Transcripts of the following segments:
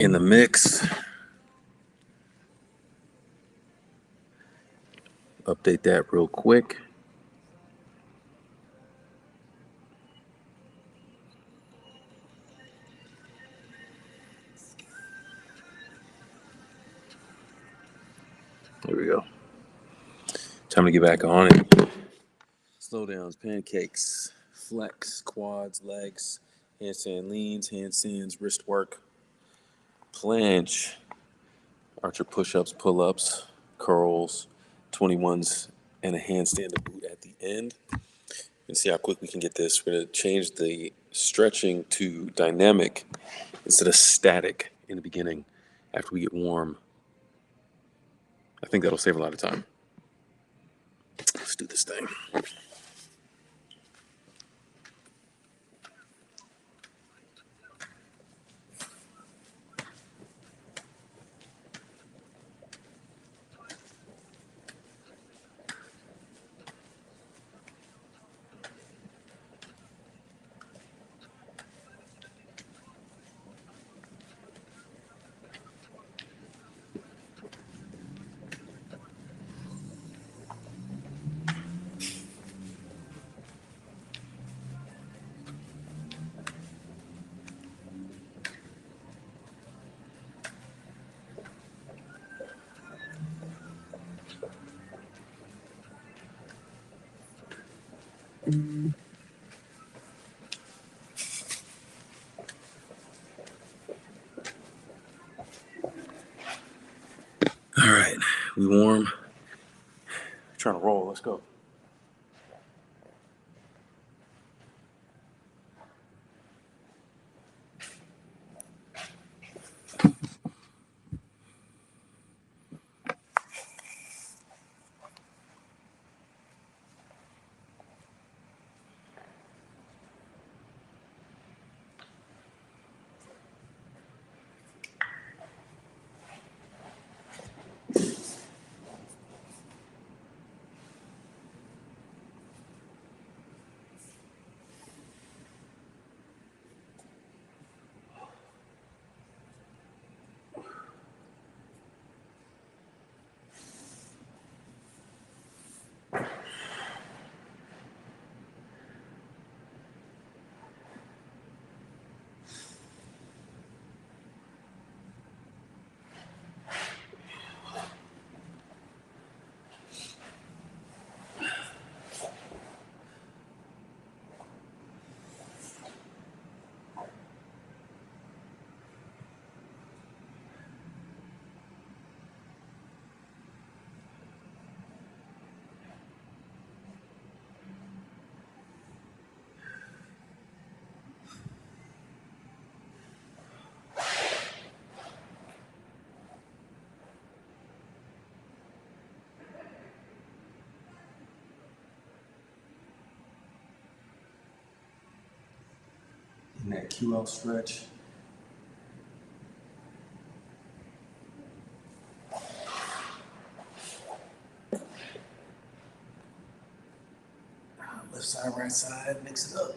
in the mix. Update that real quick. There we go. Time to get back on it. Slow downs, pancakes, flex, quads, legs, handstand leans, handstands, wrist work, planche, archer push-ups, pull-ups, curls, 21s, and a handstand to boot at the end. And see how quick we can get this. We're going to change the stretching to dynamic instead of static in the beginning after we get warm. I think that'll save a lot of time. Let's do this thing. All right, we warm. Trying to roll. Let's go. In that QL stretch. Left side, right side, mix it up.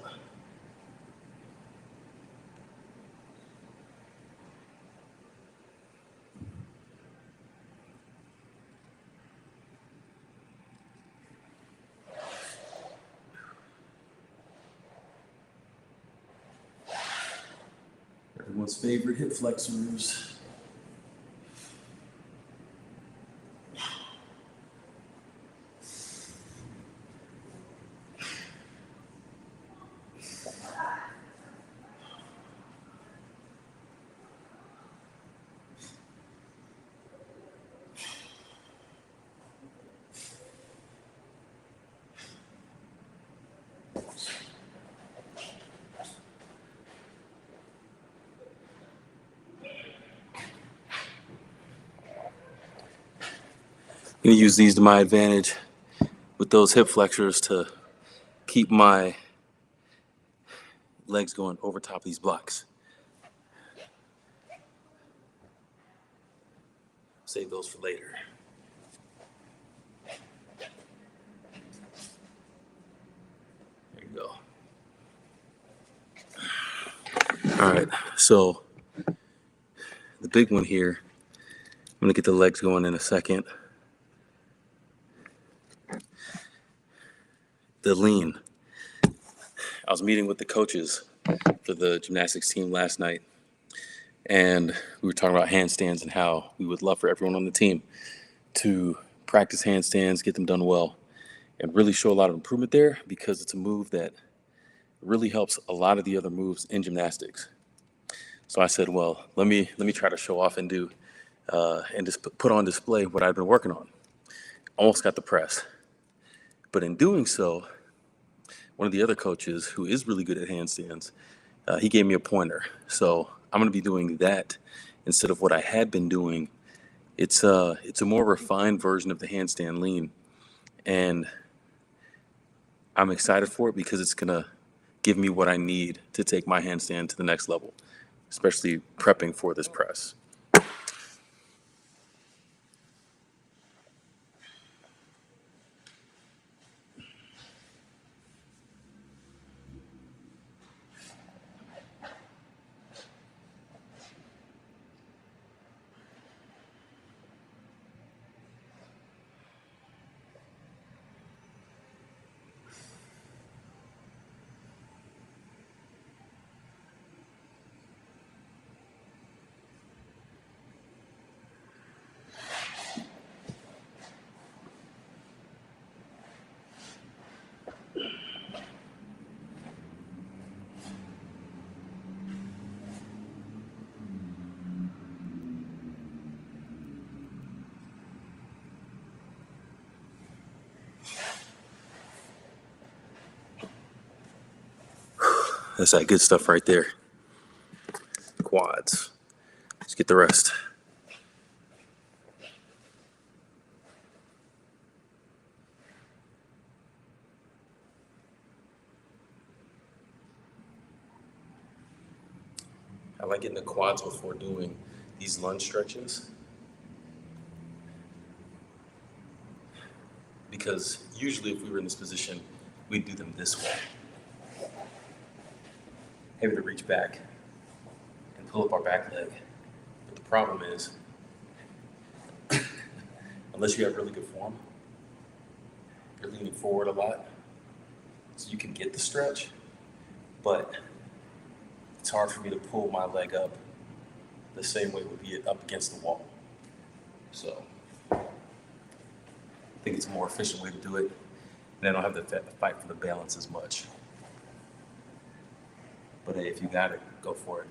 Everyone's favorite hip flexors. I'm gonna use these to my advantage with those hip flexors to keep my legs going over top of these blocks. Save those for later. There you go. All right, so The big one here, I'm going to get the legs going in a second. The lean. I was meeting with the coaches for the gymnastics team last night, and we were talking about handstands and how we would love for everyone on the team to practice handstands, get them done well, and really show a lot of improvement there because it's a move that really helps a lot of the other moves in gymnastics. So I said, well, let me try to show off and do and just put on display what I've been working on. Almost got the press, but in doing so, one of the other coaches who is really good at handstands, he gave me a pointer. So I'm going to be doing that instead of what I had been doing. It's a more refined version of the handstand lean, and I'm excited for it because it's going to give me what I need to take my handstand to the next level, especially prepping for this press. That's that good stuff right there. Quads. Let's get the rest. I like getting the quads before doing these lunge stretches because usually if we were in this position, we'd do them this way. Able to reach back and pull up our back leg. But the problem is, unless you have really good form, you're leaning forward a lot, so you can get the stretch, but it's hard for me to pull my leg up the same way it would be up against the wall. So I think it's a more efficient way to do it, and I don't have to fight for the balance as much. But hey, if you got it, go for it.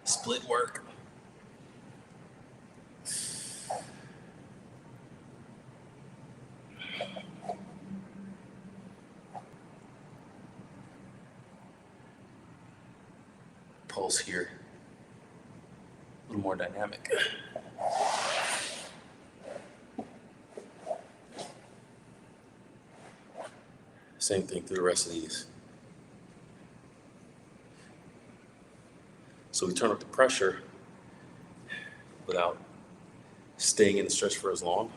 Split work. Pulse here. A little more dynamic. Same thing through the rest of these. So we turn up the pressure without staying in the stretch for as long.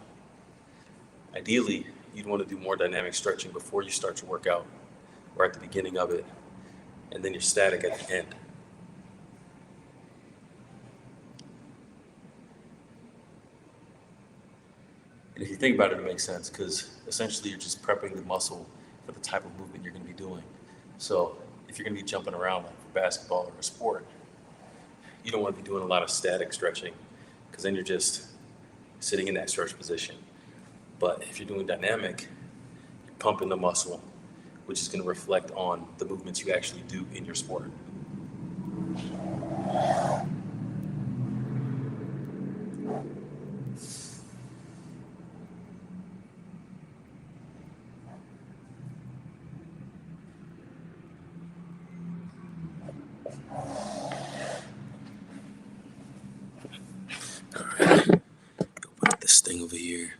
Ideally, you'd want to do more dynamic stretching before you start your workout or at the beginning of it, and then you're static at the end. And if you think about it, it makes sense because essentially you're just prepping the muscle for the type of movement you're going to be doing. So if you're going to be jumping around like for basketball or a sport, you don't want to be doing a lot of static stretching because then you're just sitting in that stretch position. But if you're doing dynamic, you're pumping the muscle, which is going to reflect on the movements you actually do in your sport. All right, go put this thing over here.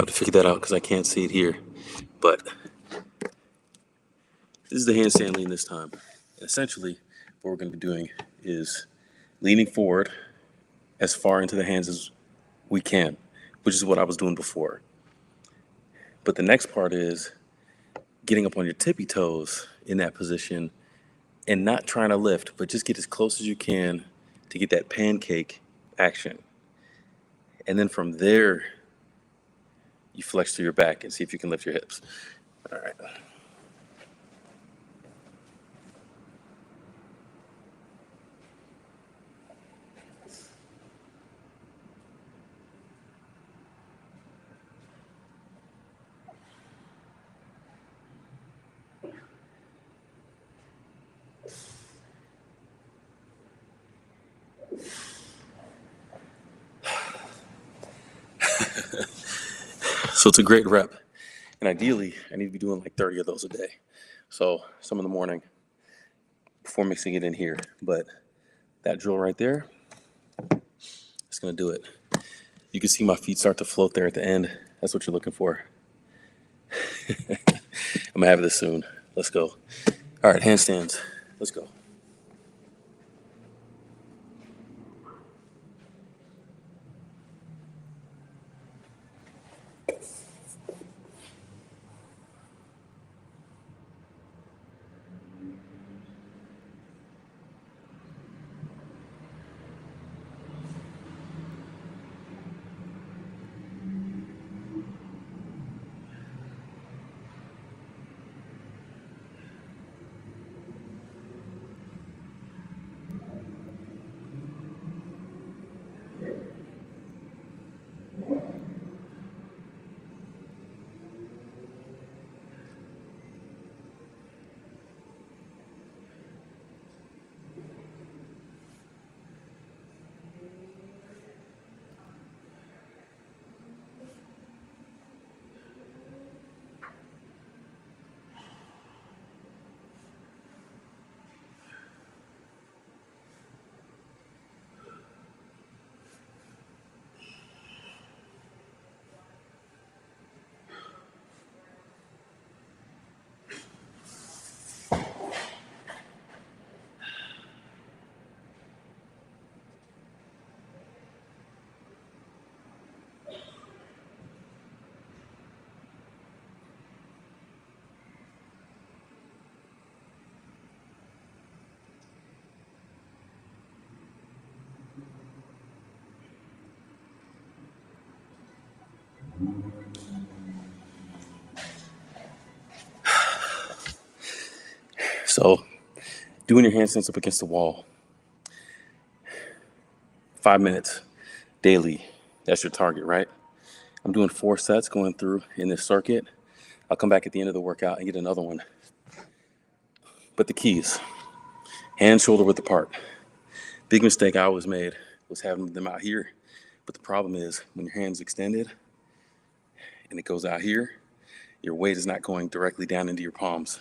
have to figure that out because I can't see it here. But this is the handstand lean this time. And essentially, what we're going to be doing is leaning forward as far into the hands as we can, which is what I was doing before. But the next part is getting up on your tippy toes in that position and not trying to lift, but just get as close as you can to get that pancake action. And then from there, you flex to your back and see if you can lift your hips. All right. So it's a great rep. And ideally, I need to be doing like 30 of those a day. So some in the morning before mixing it in here. But that drill right there, it's going to do it. You can see my feet start to float there at the end. That's what you're looking for. I'm going to have this soon. Let's go. All right, handstands. Let's go. So doing your handstands up against the wall, 5 minutes daily. That's your target, right? I'm doing 4 sets going through in this circuit. I'll come back at the end of the workout and get another one. But the keys, hand, shoulder width apart. Big mistake I always made was having them out here. But the problem is when your hand's extended and it goes out here, your weight is not going directly down into your palms.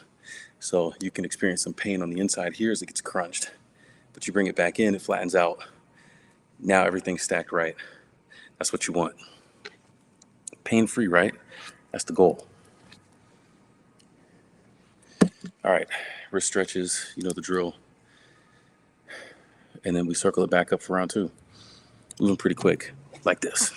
So you can experience some pain on the inside here as it gets crunched. But you bring it back in, it flattens out. Now everything's stacked right. That's what you want. Pain-free, right? That's the goal. All right, wrist stretches, you know the drill. And then we circle it back up for round 2. Moving pretty quick, like this.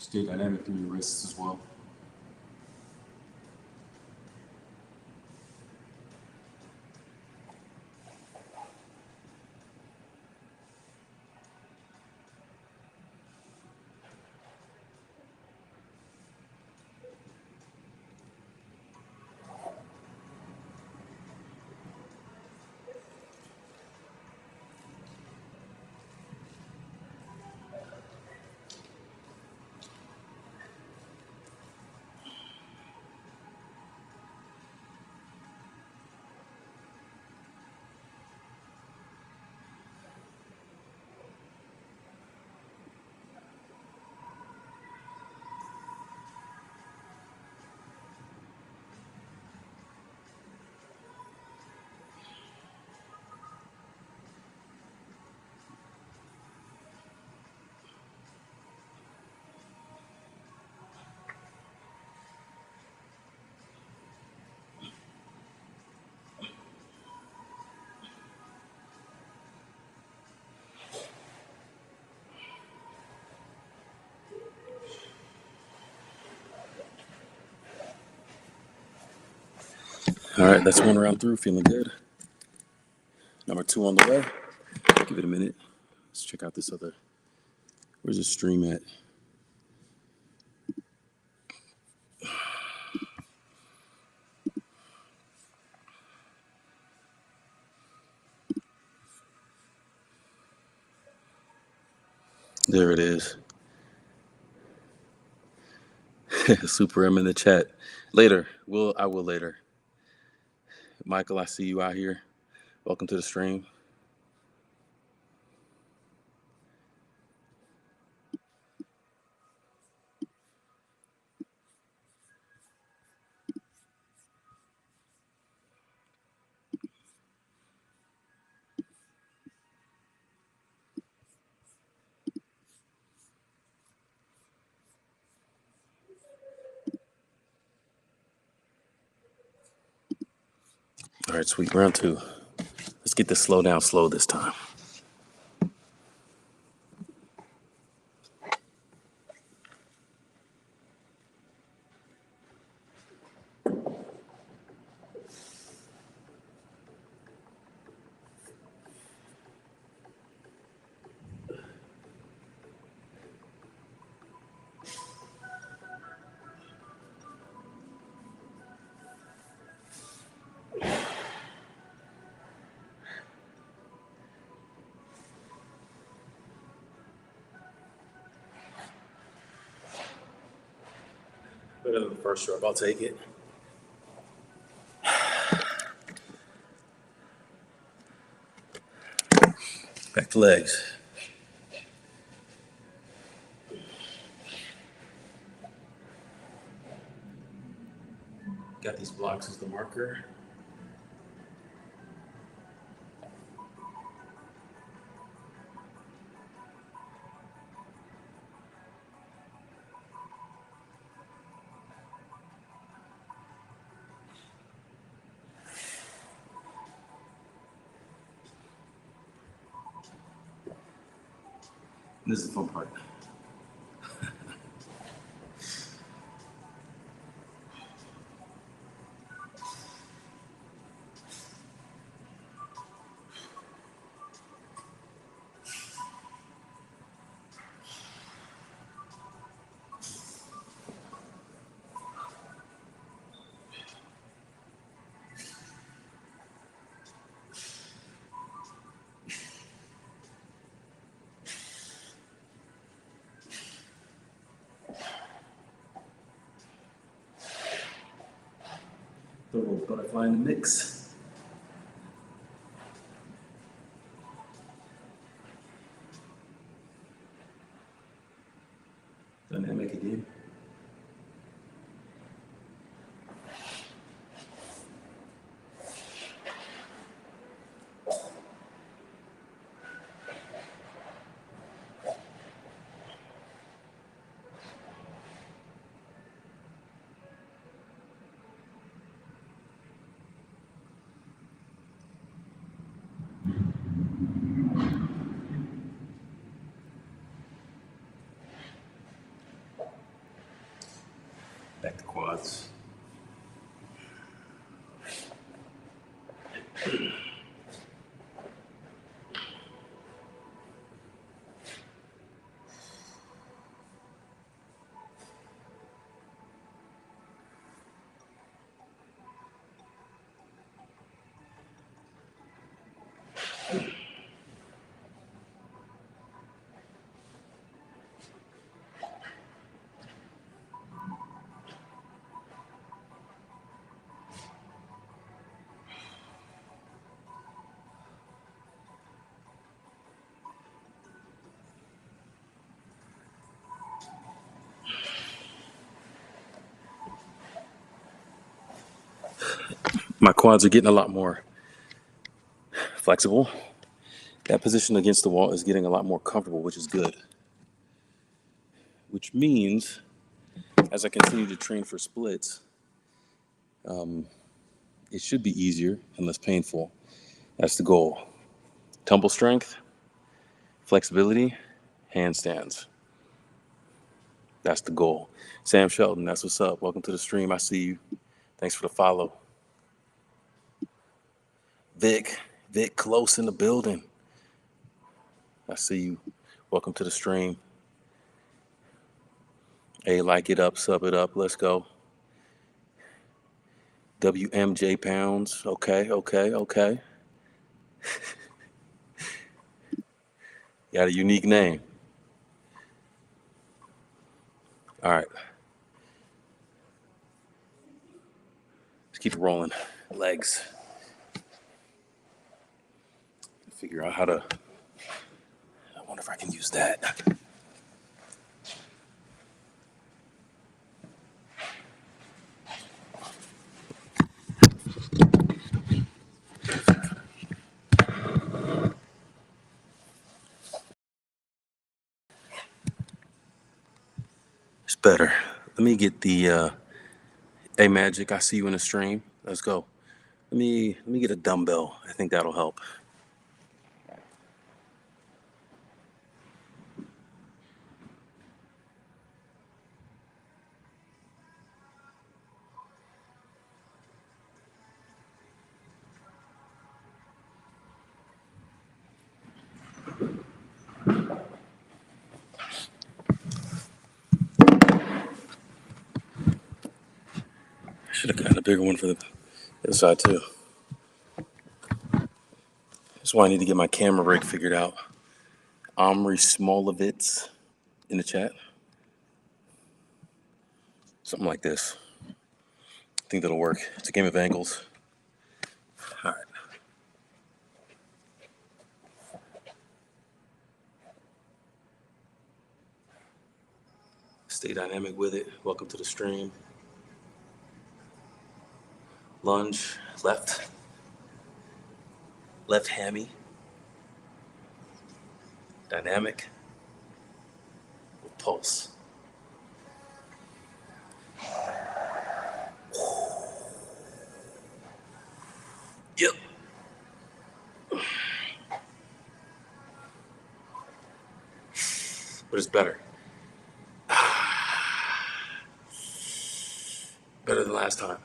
Stay dynamic through your wrists as well. All right, that's one round through. Feeling good. Number 2 on the way. Give it a minute. Let's check out this other. Where's the stream at? There it is. Super M in the chat. Later. I will later. Michael, I see you out here. Welcome to the stream. All right, sweet. Round 2. Let's get this slow down slow this time. Better than the first rep. I'll take it. Back to legs. Got these blocks as the marker. This is the fun part. Throw a little butterfly in the mix. Dynamic again. Back to quads. My quads are getting a lot more flexible. That position against the wall is getting a lot more comfortable, which is good. Which means as I continue to train for splits, it should be easier and less painful. That's the goal. Tumble strength, flexibility, handstands. That's the goal. Sam Shelton, that's what's up. Welcome to the stream. I see you. Thanks for the follow. Vic Close in the building. I see you. Welcome to the stream. Hey, like it up, sub it up. Let's go. WMJ Pounds. Okay. Got a unique name. All right. Let's keep it rolling. Legs. Figure out how to. I wonder if I can use that. It's better. Let me get the. Hey, Magic. I see you in the stream. Let's go. Let me get a dumbbell. I think that'll help. I should have gotten a bigger one for the other side too. That's why I need to get my camera rig figured out. Omri Smolovitz in the chat. Something like this. I think that'll work. It's a game of angles. All right. Stay dynamic with it. Welcome to the stream. Lunge, left hammy. Dynamic with pulse. Yep. But it's better. Better than last time.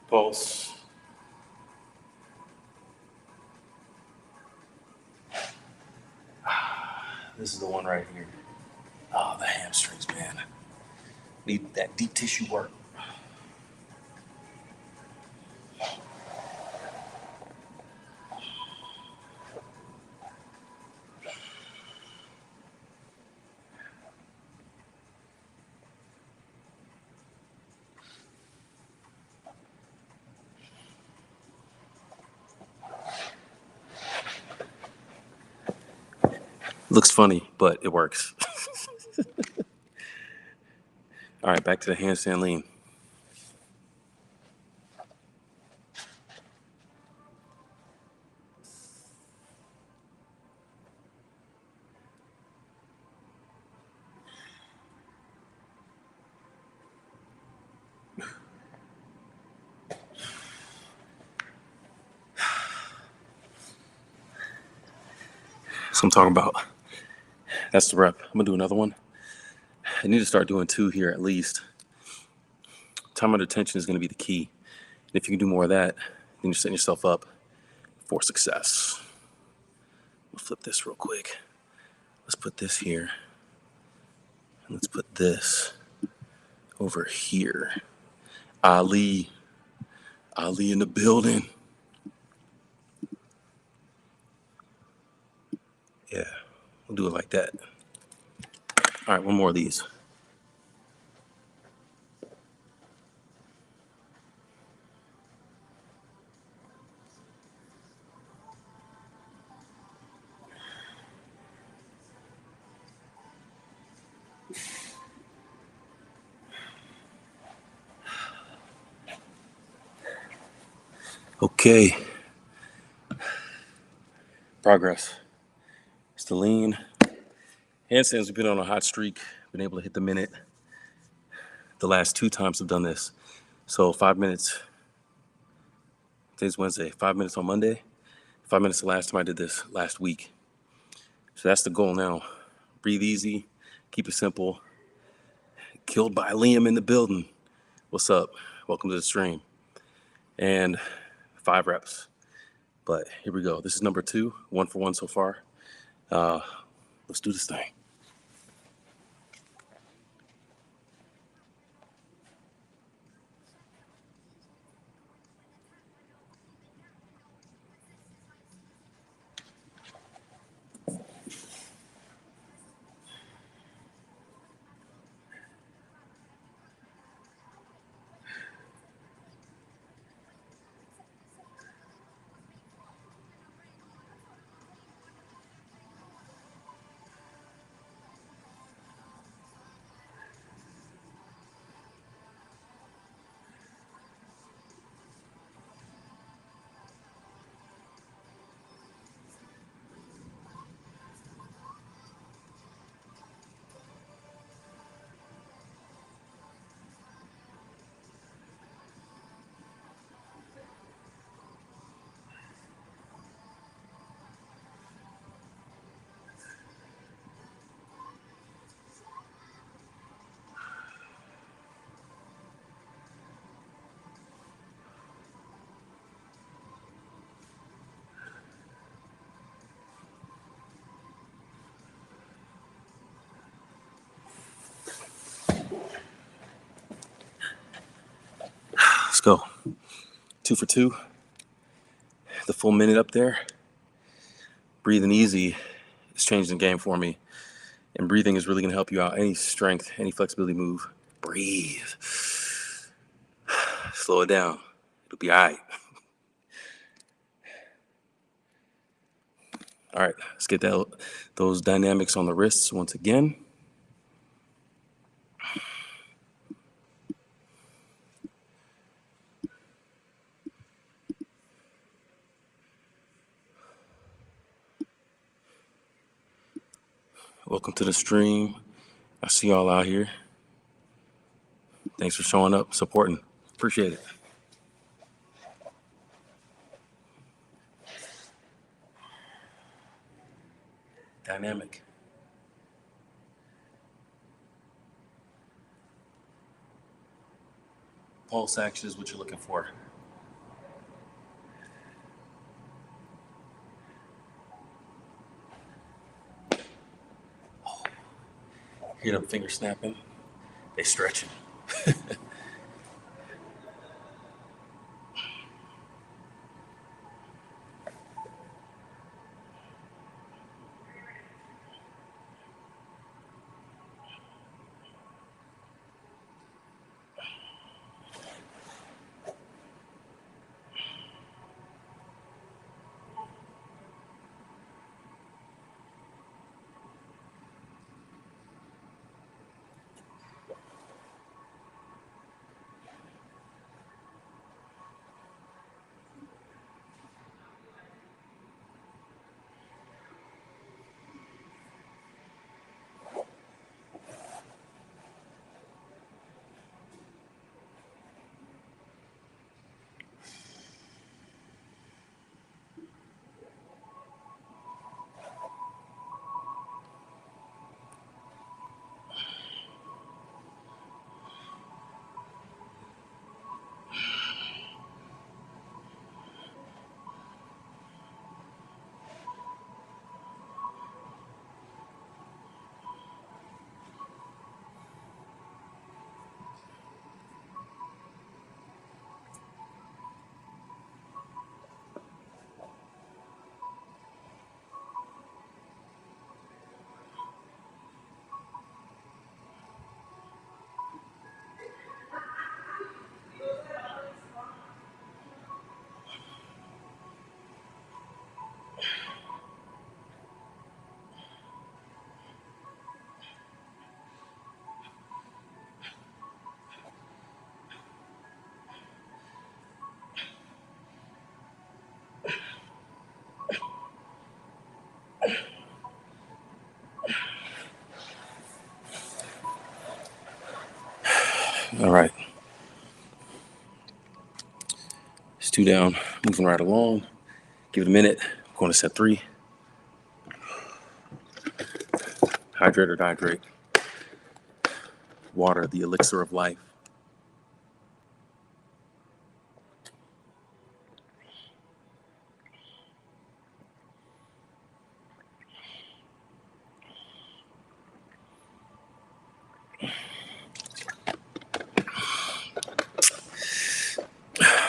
Pulse. This is the one right here. Oh, the hamstrings, man. Need that deep tissue work. Looks funny, but it works. All right, back to the handstand lean. what I'm talking about. That's the rep. I'm gonna do another one. I need to start doing 2 here at least. Time under tension is gonna be the key. And if you can do more of that, then you're setting yourself up for success. We'll flip this real quick. Let's put this here. And let's put this over here. Ali in the building. Yeah, we'll do it like that. All right, one more of these. Okay. Progress. It's the lean. Handstands, we've been on a hot streak. Been able to hit the minute. The last 2 times I've done this. So 5 minutes. Today's Wednesday. 5 minutes on Monday. 5 minutes the last time I did this last week. So that's the goal now. Breathe easy. Keep it simple. Killed by Liam in the building. What's up? Welcome to the stream. And 5 reps. But here we go. This is number 2. 1 for 1 so far. Let's do this thing. Let's go. 2 for 2. The full minute up there. Breathing easy is changing the game for me. And breathing is really going to help you out. Any strength, any flexibility move. Breathe. Slow it down. It'll be all right. All right, let's get those dynamics on the wrists once again. Welcome to the stream. I see y'all out here. Thanks for showing up, supporting. Appreciate it. Dynamic. Pulse action is what you're looking for. Hear them finger snapping? They stretching. 2 down, moving right along. Give it a minute. Going to set 3. Hydrate or dihydrate. Water, the elixir of life.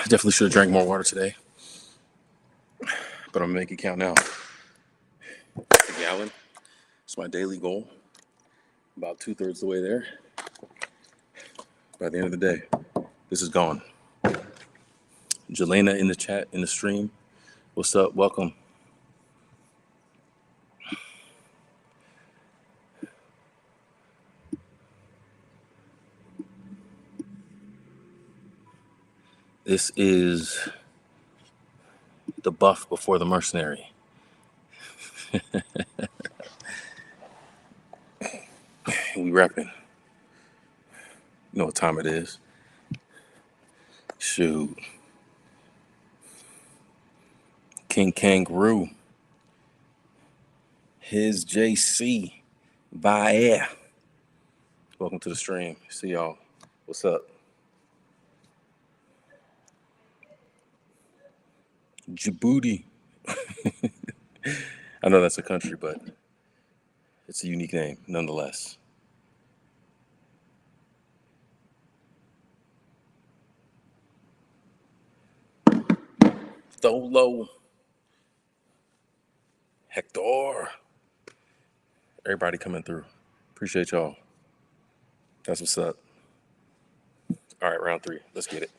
Definitely should have drank more water today, but I'm gonna make it count now. A gallon. It's my daily goal. About 2/3 the way there. By the end of the day, this is gone. Jelena in the chat, in the stream. What's up? Welcome. This is the buff before the mercenary. We repping. You know what time it is. Shoot. King Kangaroo. His JC. Via. Welcome to the stream. See y'all. What's up? Djibouti. I know that's a country, but it's a unique name nonetheless. Tholo. Hector. Everybody coming through. Appreciate y'all. That's what's up. All right, round 3. Let's get it.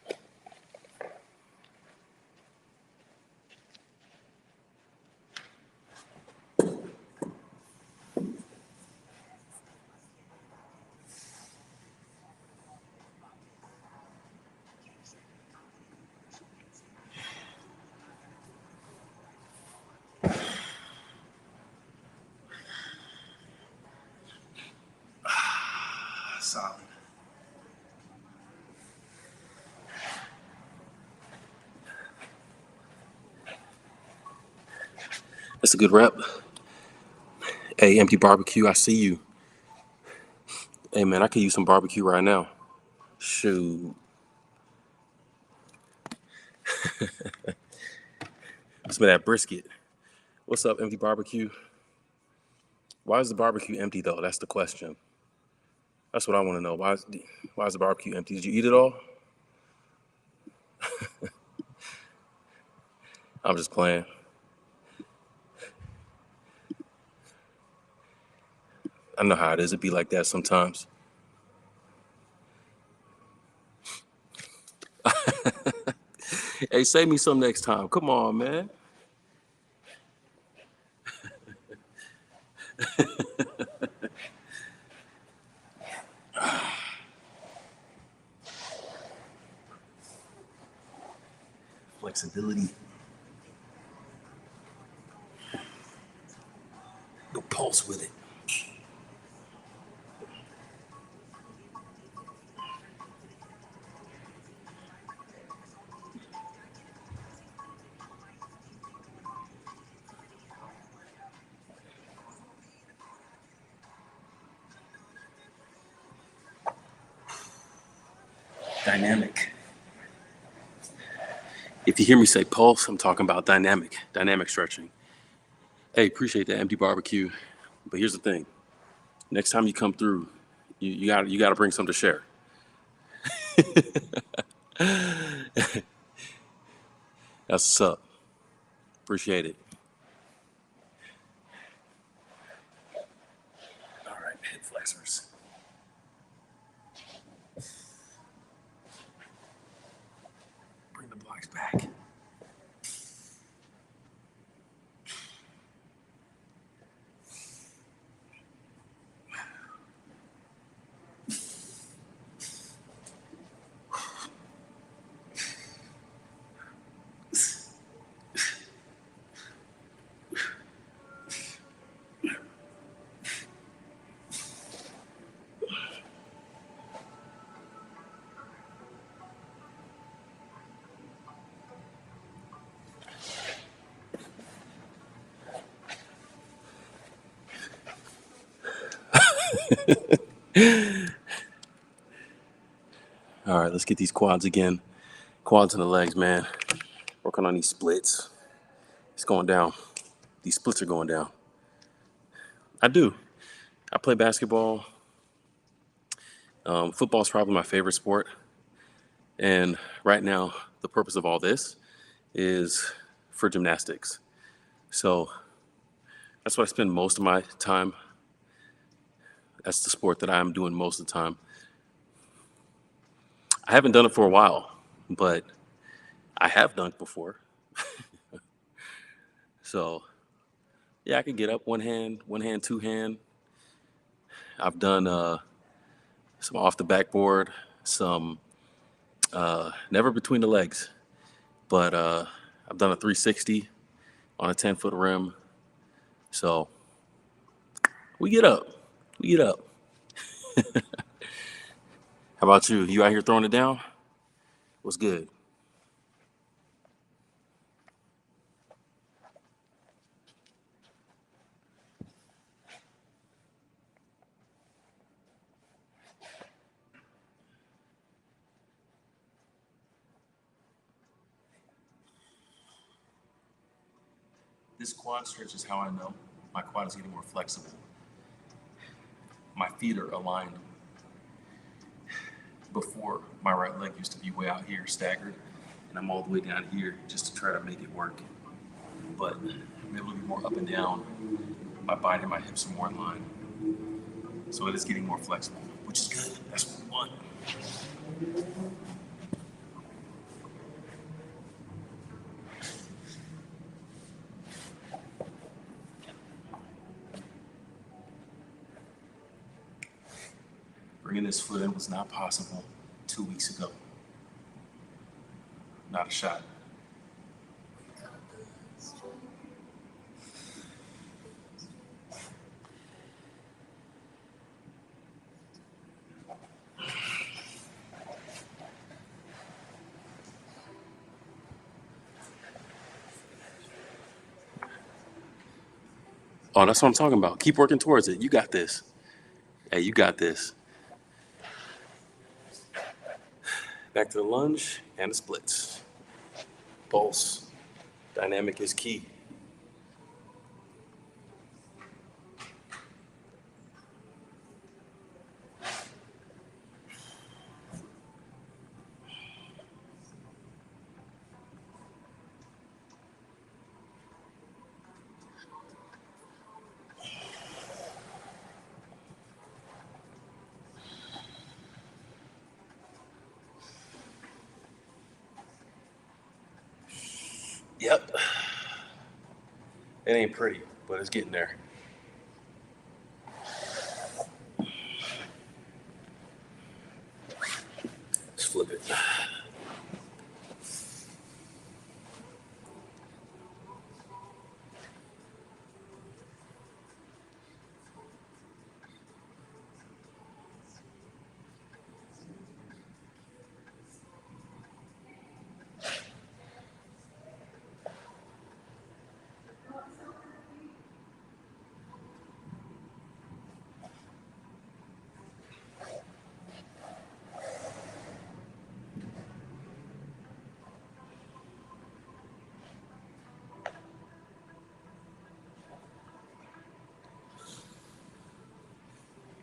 Solid. That's a good rep. Hey, Empty Barbecue, I see you. Hey, man, I could use some barbecue right now. Shoot. Some of that brisket. What's up, Empty Barbecue? Why is the barbecue empty, though? That's the question. That's what I want to know. Why is the barbecue empty? Did you eat it all? I'm just playing. I know how it is. It be like that sometimes. Hey, save me some next time. Come on, man. Flexibility. Go pulse with it. Dynamic. If you hear me say pulse, I'm talking about dynamic stretching. Hey, appreciate that, Empty Barbecue. But here's the thing. Next time you come through, you got to bring something to share. That's what's up. Appreciate it. All right, hip flexors. Bring the blocks back. All right, let's get these quads again. Quads in the legs, man. Working on these splits. It's going down. These splits are going down. I do. I play basketball. Football is probably my favorite sport. And right now, the purpose of all this is for gymnastics. So that's what I spend most of my time. That's the sport that I'm doing most of the time. I haven't done it for a while, but I have dunked before. So yeah, I can get up one hand, two hand. I've done some off the backboard, some never between the legs, but I've done a 360 on a 10-foot rim. So we get up. We get up. How about you? You out here throwing it down? What's good? This quad stretch is how I know my quad is getting more flexible. My feet are aligned. Before, my right leg used to be way out here staggered, and I'm all the way down here just to try to make it work. But I'm able to be more up and down. My body and my hips are more in line. So it is getting more flexible, which is good. That's what we want. Bringing this foot in was not possible 2 weeks ago. Not a shot. Oh, that's what I'm talking about. Keep working towards it. You got this. Hey, you got this. Back to the lunge and the splits. Pulse. Dynamic is key. Yep. It ain't pretty, but it's getting there. Let's flip it.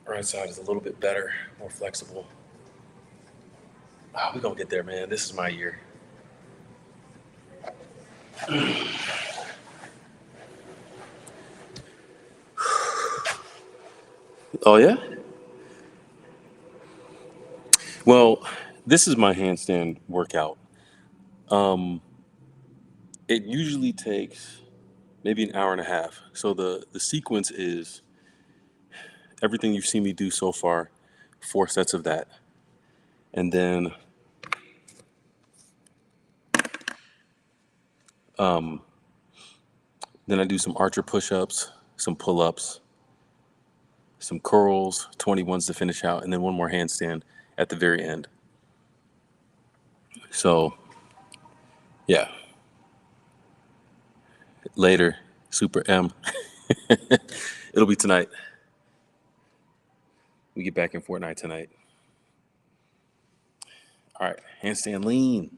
Right side is a little bit better, more flexible. We're going to get there, man. This is my year. Oh, yeah? Well, this is my handstand workout. Um, it usually takes maybe an hour and a half. So the sequence is everything you've seen me do so far, 4 sets of that. And um, then I do some archer push-ups, some pull-ups, some curls, 21s to finish out, and then one more handstand at the very end. So, yeah, later, Super M. It'll be tonight. We get back in Fortnite tonight. All right, handstand lean.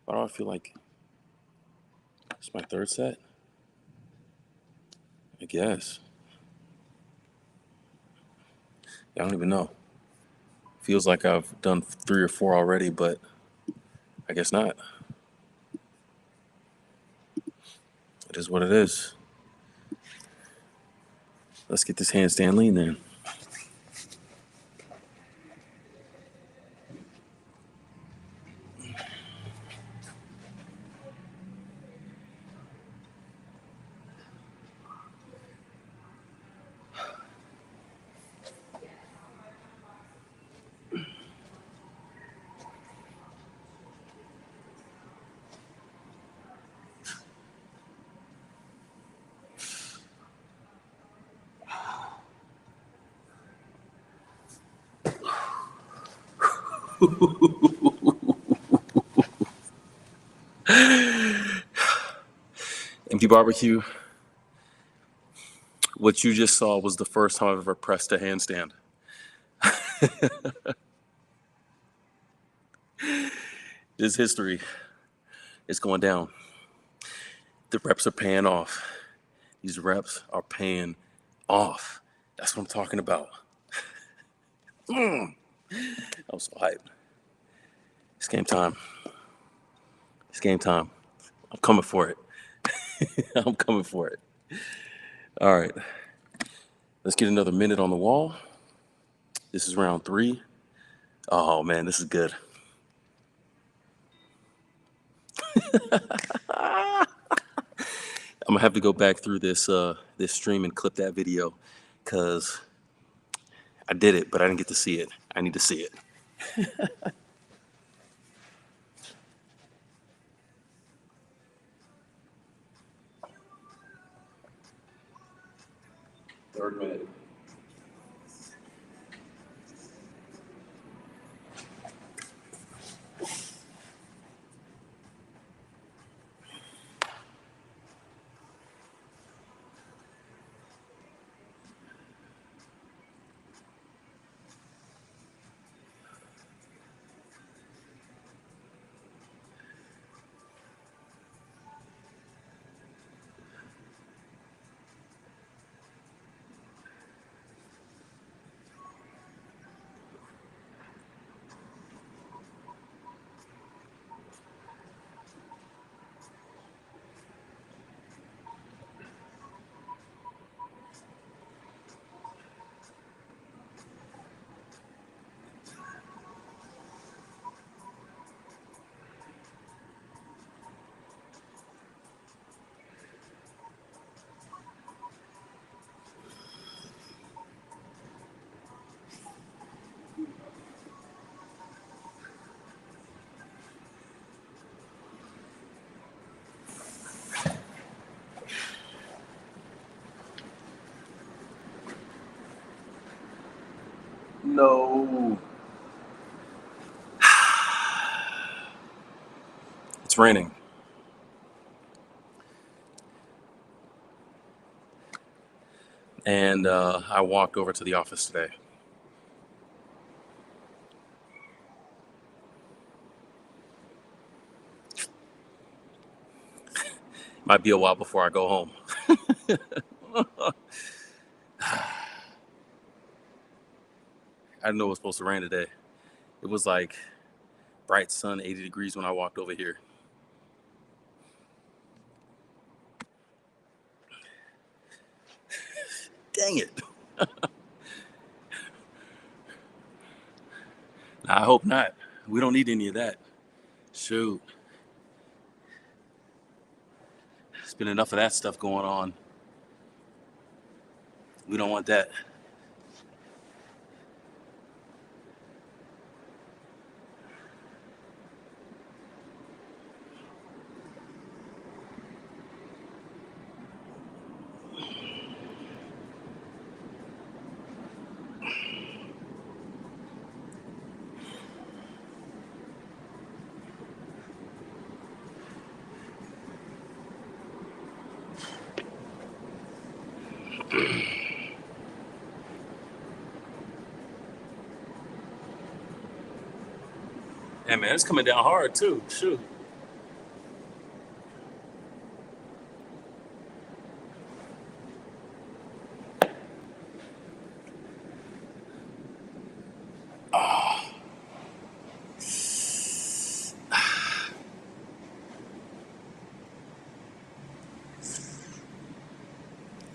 Why do I feel like it's my third set? I guess. I don't even know. Feels like I've done 3 or 4 already, but I guess not. It is what it is. Let's get this handstand lean then. Empty barbecue. What you just saw was the first time I've ever pressed a handstand. This history is going down. The reps are paying off. These reps are paying off. That's what I'm talking about. I'm so hyped. It's game time. It's game time. I'm coming for it. I'm coming for it. All right. Let's get another minute on the wall. This is round 3. Oh, man, this is good. I'm gonna have to go back through this stream and clip that video because I did it, but I didn't get to see it. I need to see it. Third minute. No. It's raining. And I walked over to the office today. Might be a while before I go home. I didn't know it was supposed to rain today. It was like bright sun, 80 degrees when I walked over here. Dang it. I hope not. We don't need any of that. Shoot. There's been enough of that stuff going on. We don't want that. Hey, man, it's coming down hard, too. Shoot.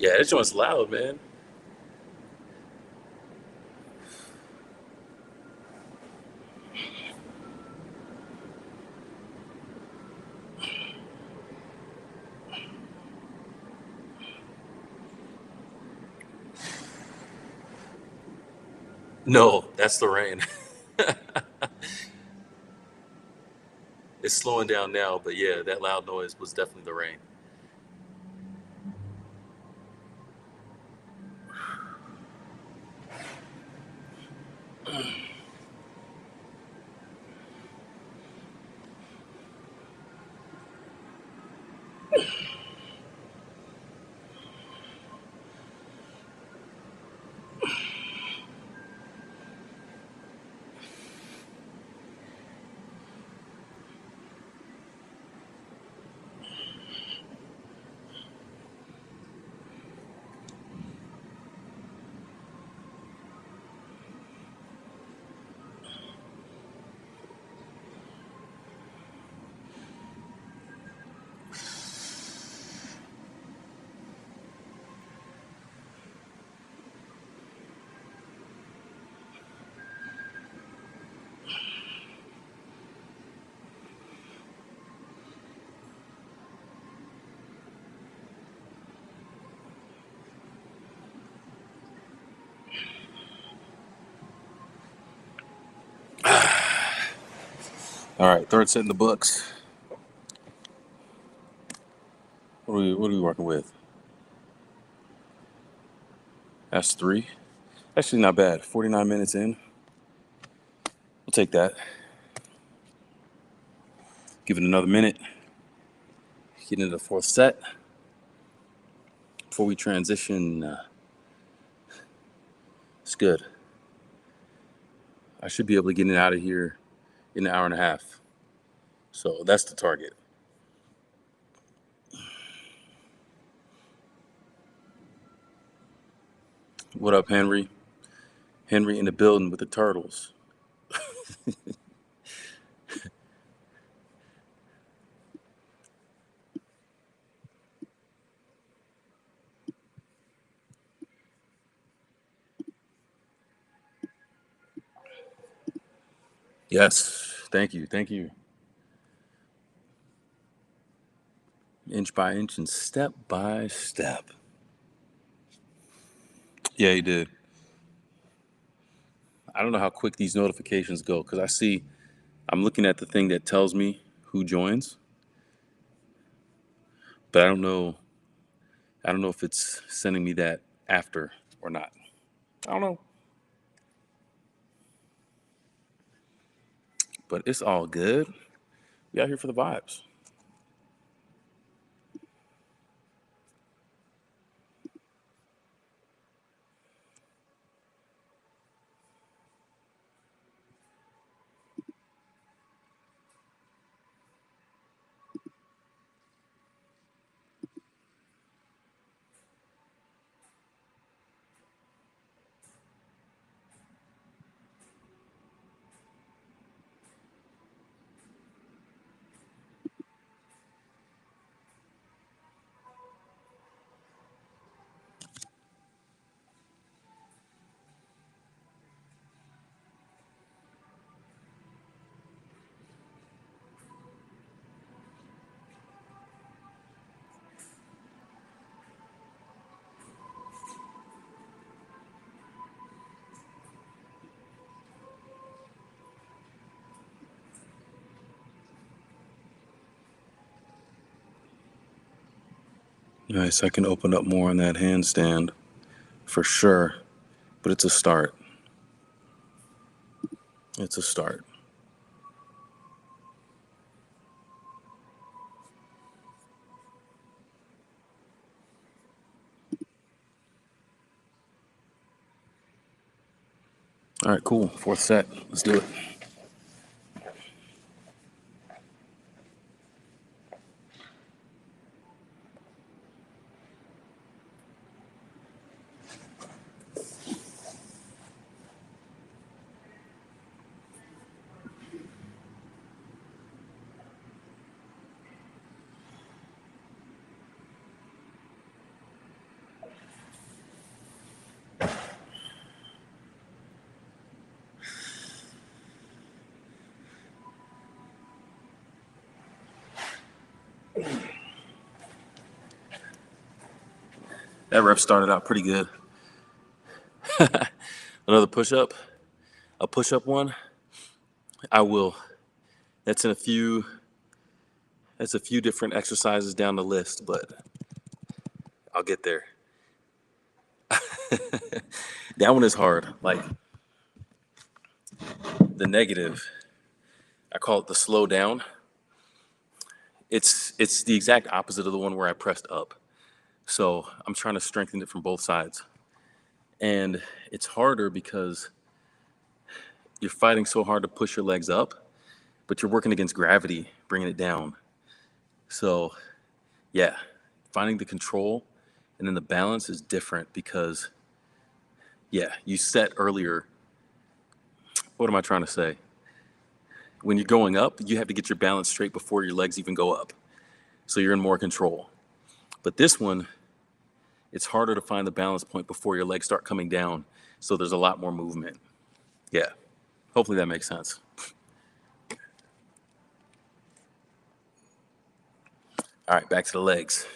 Yeah, that joint's loud, man. No, that's the rain. It's slowing down now, but yeah, that loud noise was definitely the rain. All right, third set in the books. What are we working with? That's three. Actually, not bad. 49 minutes in. We'll take that. Give it another minute. Get into the fourth set. Before we transition, it's good. I should be able to get it out of here in an hour and a half. So that's the target. What up, Henry? Henry in the building with the turtles. Yes. Thank you. Thank you. Inch by inch and step by step. Yeah, he did. I don't know how quick these notifications go because I'm looking at the thing that tells me who joins, but I don't know if it's sending me that after or not. I don't know, but it's all good. We out here for the vibes. Nice. I can open up more on that handstand for sure, but it's a start. It's a start. All right, cool. Fourth set. Let's do it. That rep started out pretty good. Another push-up, a push-up one. I will. That's in a few. That's a few different exercises down the list, but I'll get there. That one is hard. Like the negative, I call it the slow down. It's the exact opposite of the one where I pressed up. So I'm trying to strengthen it from both sides. And it's harder because you're fighting so hard to push your legs up, but you're working against gravity, bringing it down. So, yeah, finding the control and then the balance is different because, yeah, you set earlier. What am I trying to say? When you're going up, you have to get your balance straight before your legs even go up. So you're in more control. But this one, it's harder to find the balance point before your legs start coming down. So there's a lot more movement. Yeah. Hopefully that makes sense. All right, back to the legs.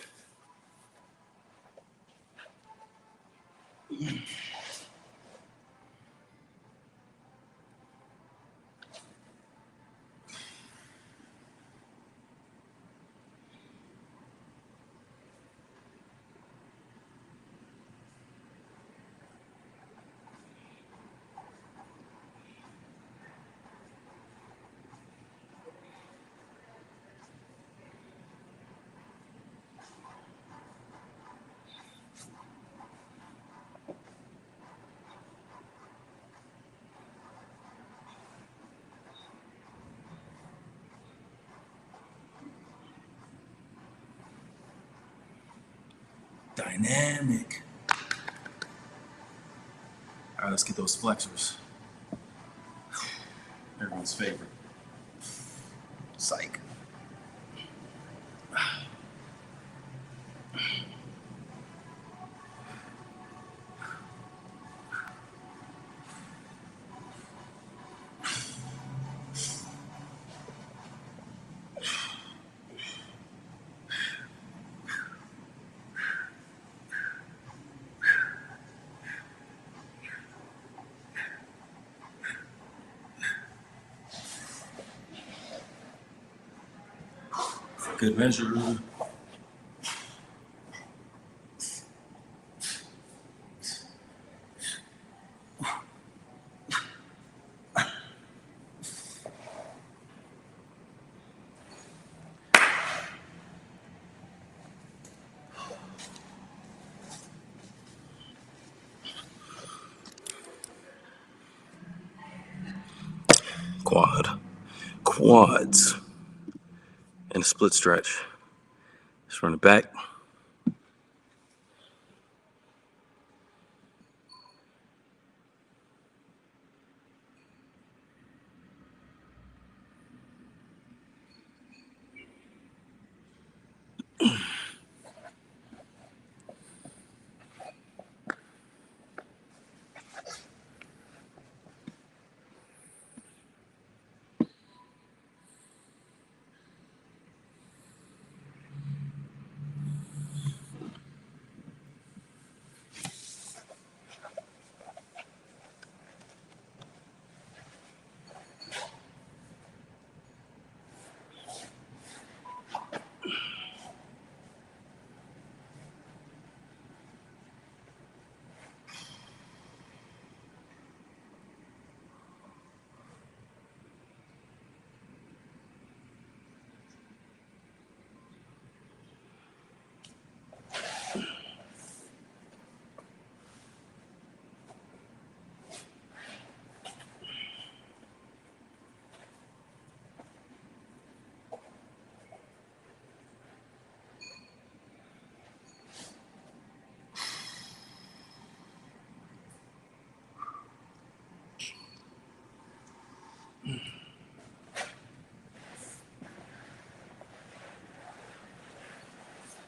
Dynamic. All right, let's get those flexors. Everyone's favorite. Psych. Good measure. Quads, and a split stretch. Just run it back.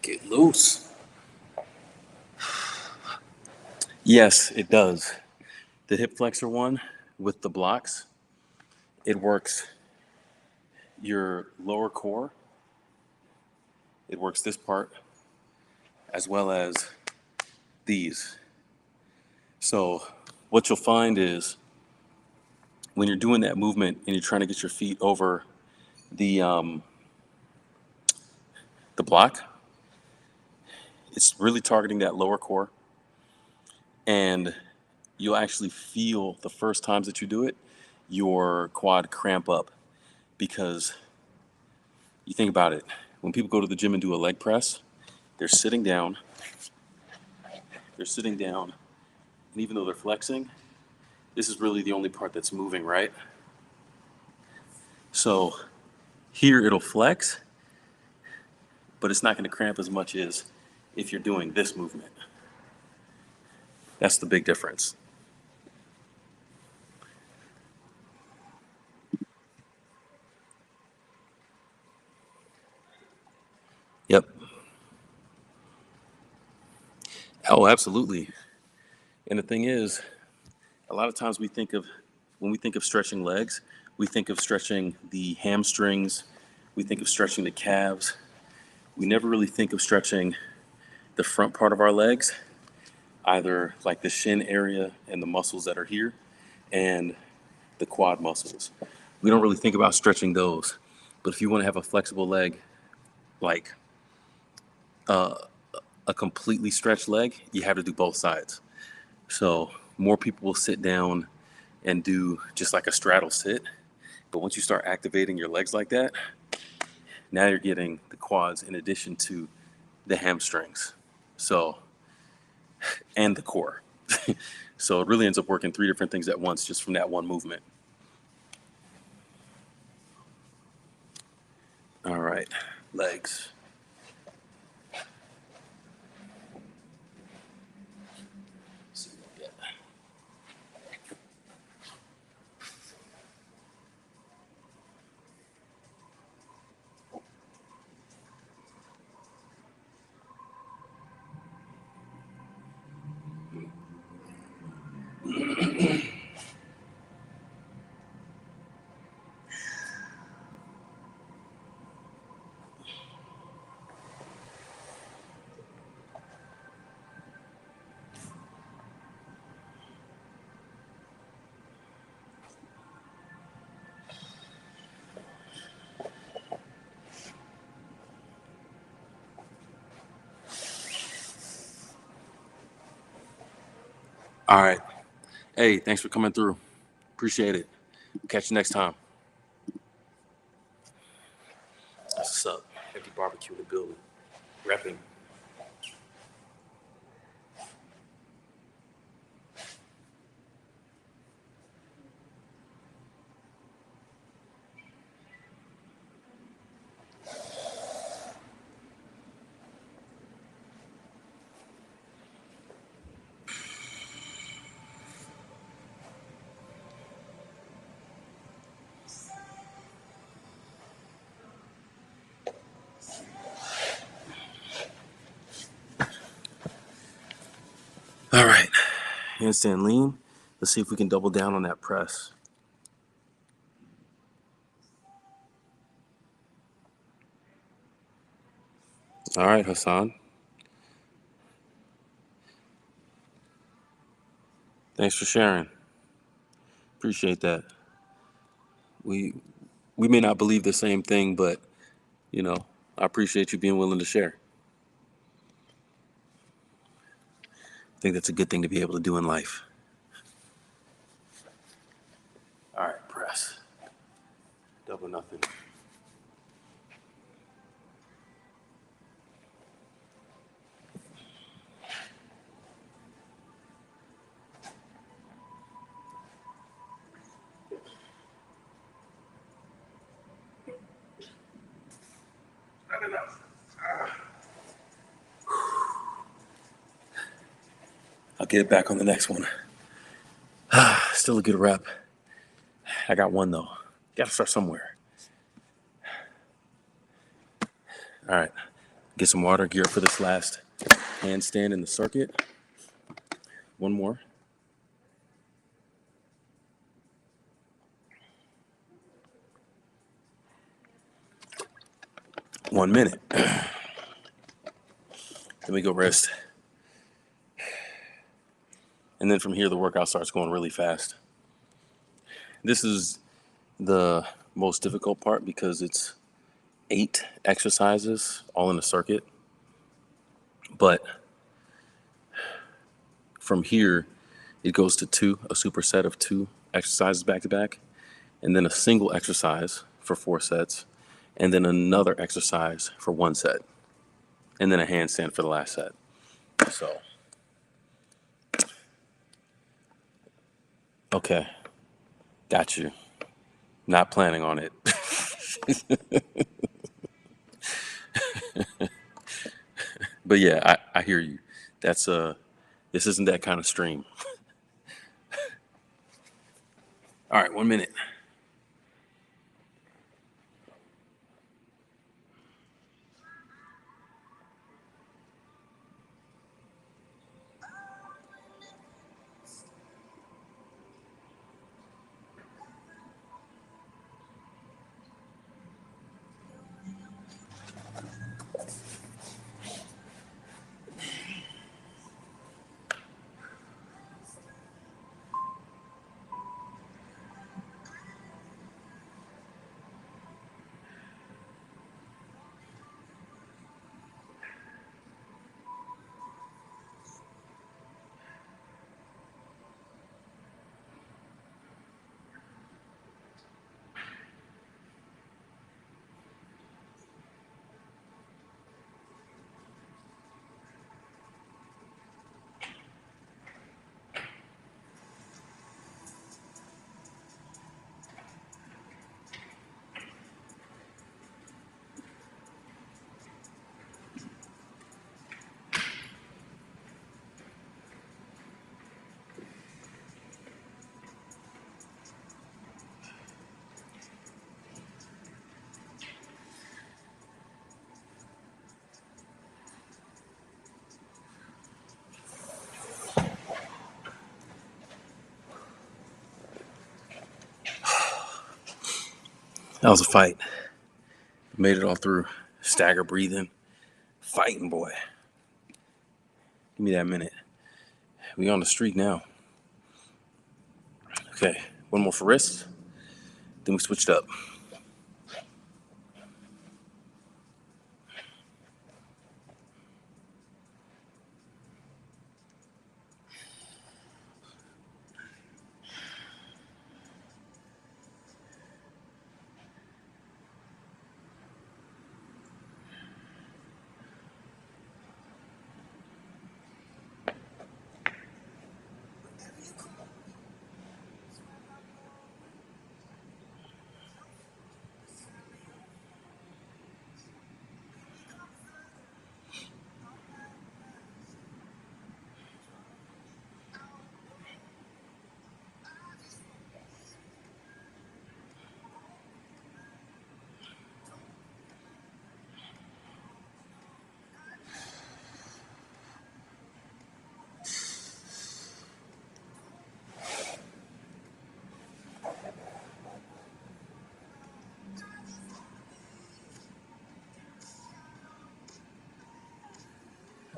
Get loose. Yes, it does. The hip flexor one with the blocks, it works your lower core It works this part as well as these. So what you'll find is when you're doing that movement and you're trying to get your feet over the block, it's really targeting that lower core, and you'll actually feel the first times that you do it, your quad cramp up, because you think about it. When people go to the gym and do a leg press, they're sitting down, and even though they're flexing, this is really the only part that's moving, right? So here it'll flex, but it's not going to cramp as much as if you're doing this movement. That's the big difference. Yep. Oh, absolutely. And the thing is, a lot of times when we think of stretching legs, we think of stretching the hamstrings, we think of stretching the calves. We never really think of stretching the front part of our legs, either like the shin area and the muscles that are here, and the quad muscles. We don't really think about stretching those. But if you want to have a flexible leg, like uh, a completely stretched leg, you have to do both sides. So more people will sit down and do just like a straddle sit. But once you start activating your legs like that, now you're getting the quads in addition to the hamstrings. So, and the core. So it really ends up working three different things at once just from that one movement. All right, legs. Let's see what we get. All right. Hey, thanks for coming through. Appreciate it. Catch you next time. That's what's up. Empty barbecue in the building. Repping. All right. Handstand lean. Let's see if we can double down on that press. All right, Hassan. Thanks for sharing. Appreciate that. We we may not believe the same thing, but I appreciate you being willing to share. I think that's a good thing to be able to do in life. All right, press. Double nothing. Not enough. I'll get it back on the next one. Still a good rep. I got one though. Got to start somewhere. All right. Get some water, gear up for this last handstand in the circuit. One more. 1 minute. Then we go rest. And then from here, the workout starts going really fast. This is the most difficult part because it's 8 exercises all in a circuit. But from here, it goes to 2, a superset of 2 exercises back to back, and then a single exercise for 4 sets, and then another exercise for 1 set, and then a handstand for the last set. So, okay, got you. Not planning on it. But yeah, I hear you. That's this isn't that kind of stream. All right, 1 minute. That was a fight. Made it all through. Stagger breathing. Fighting, boy. Give me that minute. We on the street now. Okay, 1 more for wrists. Then we switched up.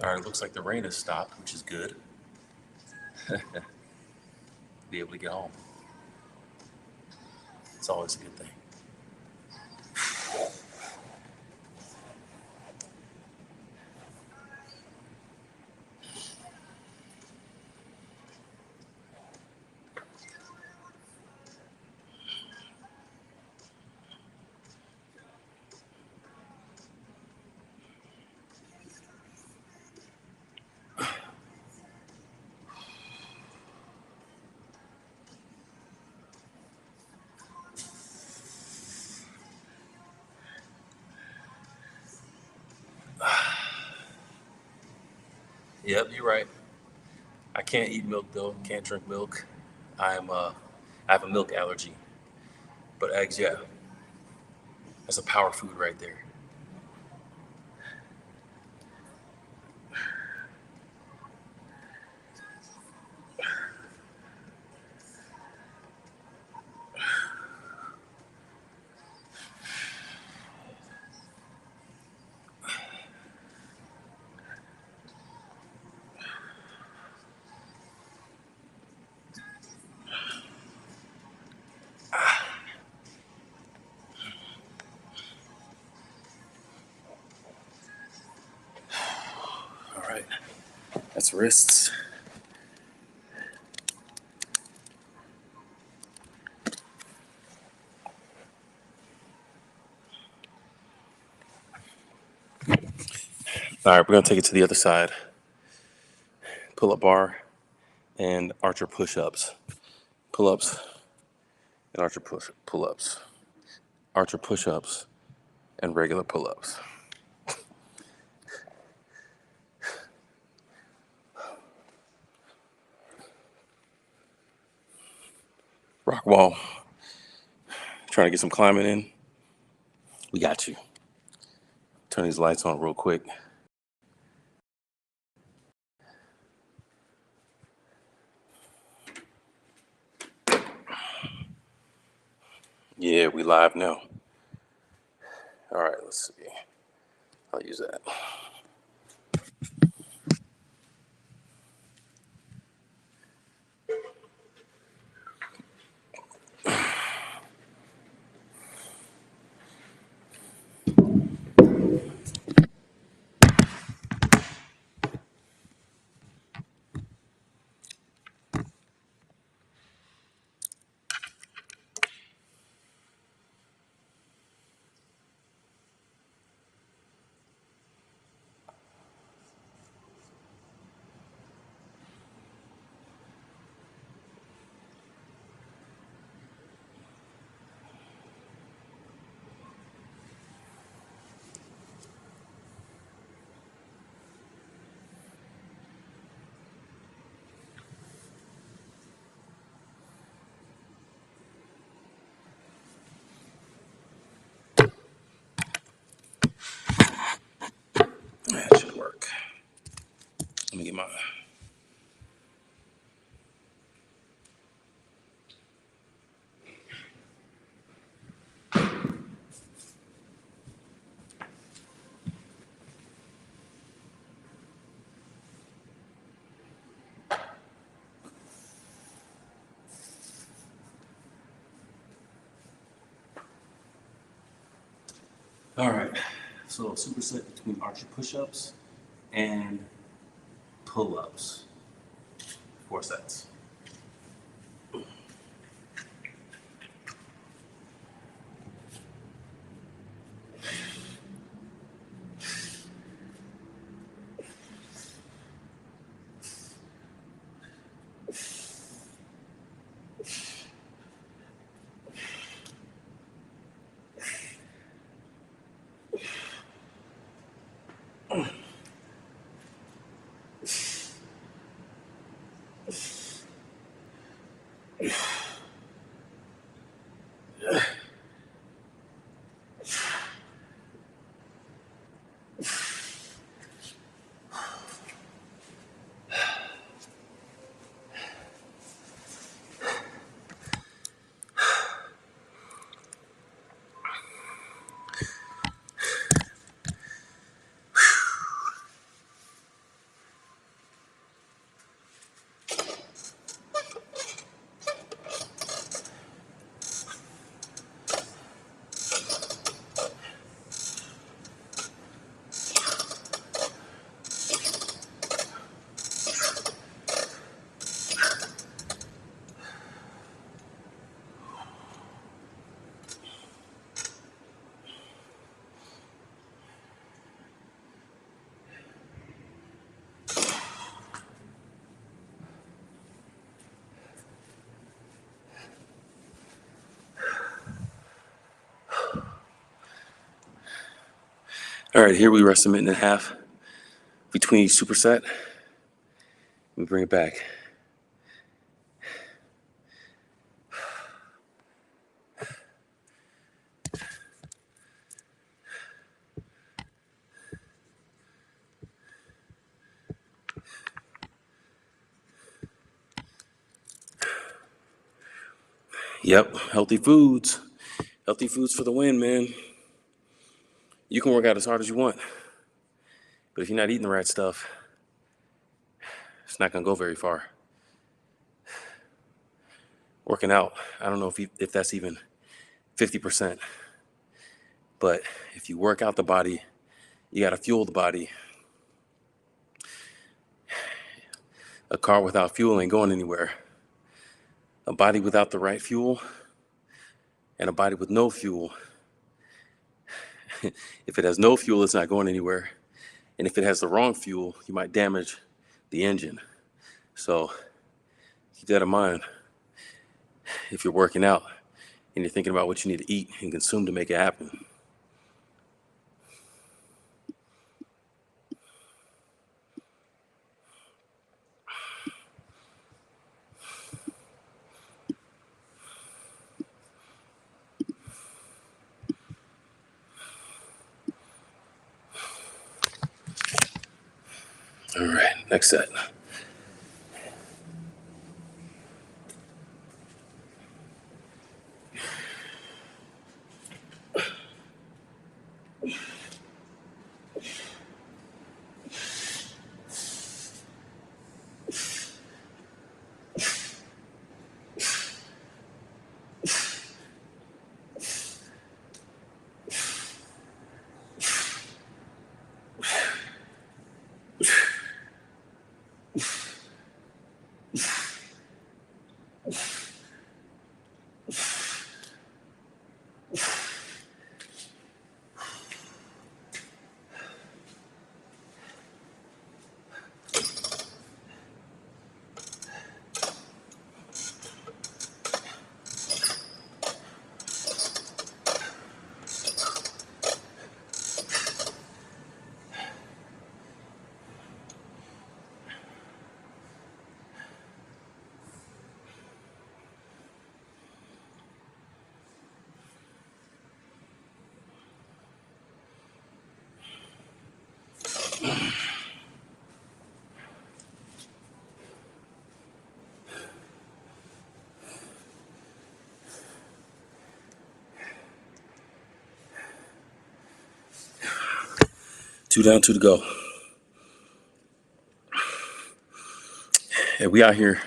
All right, looks like the rain has stopped, which is good. Be able to get home. It's always a good thing. Yep, you're right. I can't eat milk though. Can't drink milk. I have a milk allergy. But eggs, yeah, that's a power food right there. quads, wrists. All right, we're going to take it to the other side. Pull-up bar and archer push-ups. Pull-ups and archer pull-ups. Archer push-ups and regular pull-ups. Rock wall. Trying to get some climbing in. We got you. Turn these lights on real quick. Yeah, we live now. All right, let's see. I'll use that. That should work. Let me get my... All right, so superset between archer push-ups and pull-ups. 4 sets. All right, here we rest a minute and a half between each superset. We bring it back. Yep, healthy foods. Healthy foods for the win, man. You can work out as hard as you want, but if you're not eating the right stuff, it's not going to go very far. Working out, I don't know if that's even 50%, but if you work out the body, you got to fuel the body. A car without fuel ain't going anywhere. A body without the right fuel and a body with no fuel. If it has no fuel, it's not going anywhere. And if it has the wrong fuel, you might damage the engine. So keep that in mind if you're working out and you're thinking about what you need to eat and consume to make it happen. All right, next set. Two down, two to go. And we out here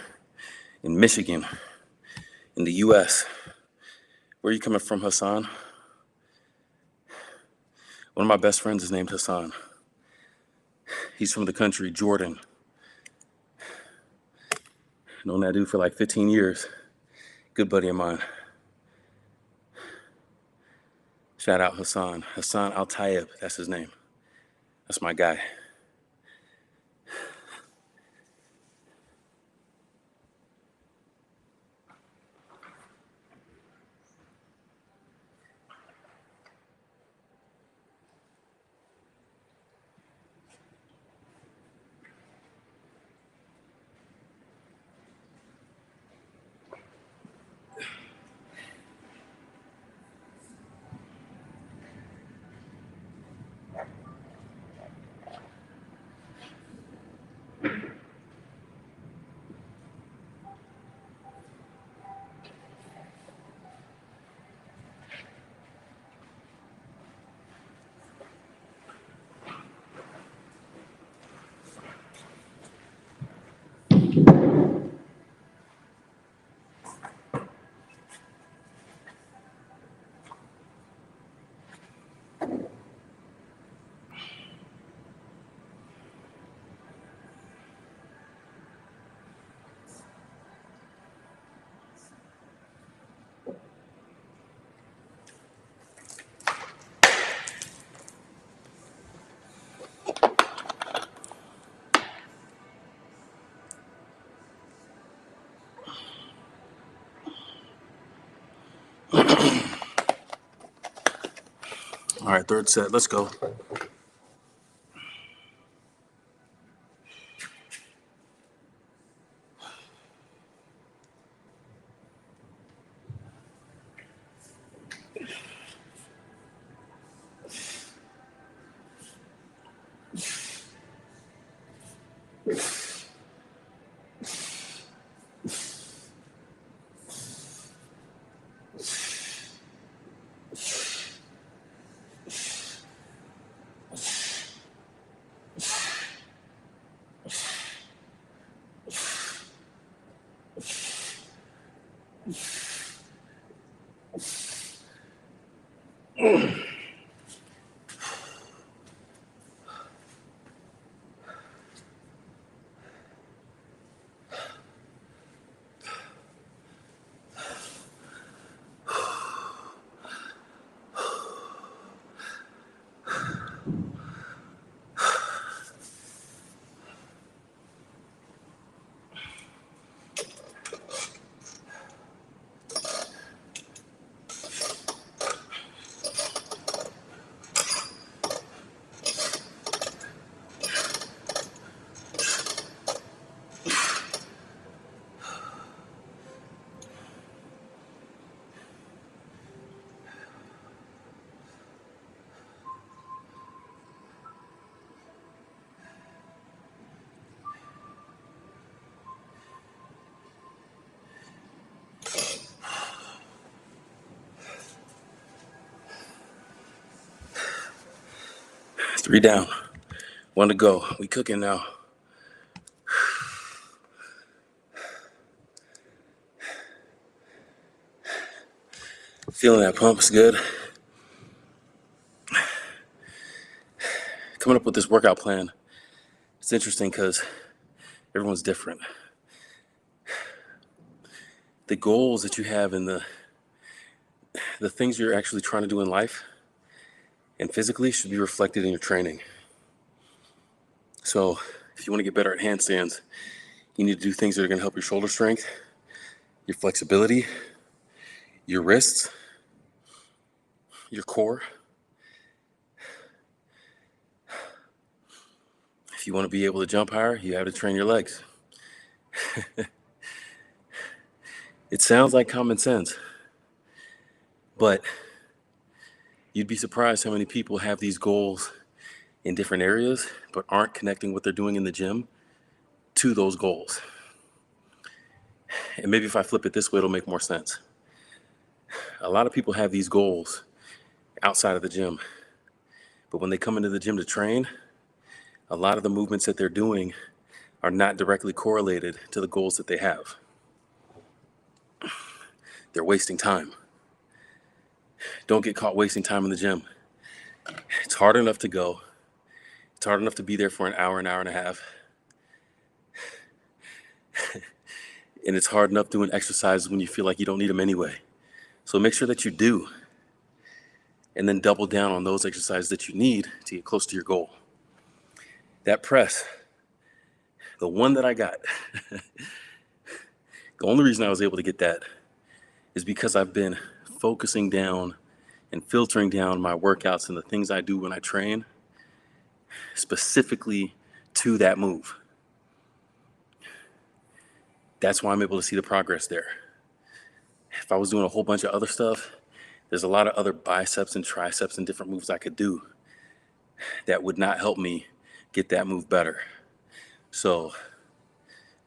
in Michigan, in the U.S. Where are you coming from, Hassan? One of my best friends is named Hassan. He's from the country Jordan. Known that dude for like 15 years. Good buddy of mine. Shout out Hassan. Hassan Al-Tayyib, that's his name. That's my guy. All right, third set, let's go. 3 down. 1 to go. We cooking now. Feeling that pump is good. Coming up with this workout plan, it's interesting because everyone's different. The goals that you have and the things you're actually trying to do in life and physically should be reflected in your training. So if you want to get better at handstands, you need to do things that are going to help your shoulder strength, your flexibility, your wrists, your core. If you want to be able to jump higher, you have to train your legs. It sounds like common sense, but you'd be surprised how many people have these goals in different areas, but aren't connecting what they're doing in the gym to those goals. And maybe if I flip it this way, it'll make more sense. A lot of people have these goals outside of the gym, but when they come into the gym to train, a lot of the movements that they're doing are not directly correlated to the goals that they have. They're wasting time. Don't get caught wasting time in the gym. It's hard enough to go. It's hard enough to be there for an hour and a half. And it's hard enough doing exercises when you feel like you don't need them anyway. So make sure that you do. And then double down on those exercises that you need to get close to your goal. That press, the one that I got, the only reason I was able to get that is because I've been focusing down and filtering down my workouts and the things I do when I train specifically to that move. That's why I'm able to see the progress there. If I was doing a whole bunch of other stuff, there's a lot of other biceps and triceps and different moves I could do that would not help me get that move better. So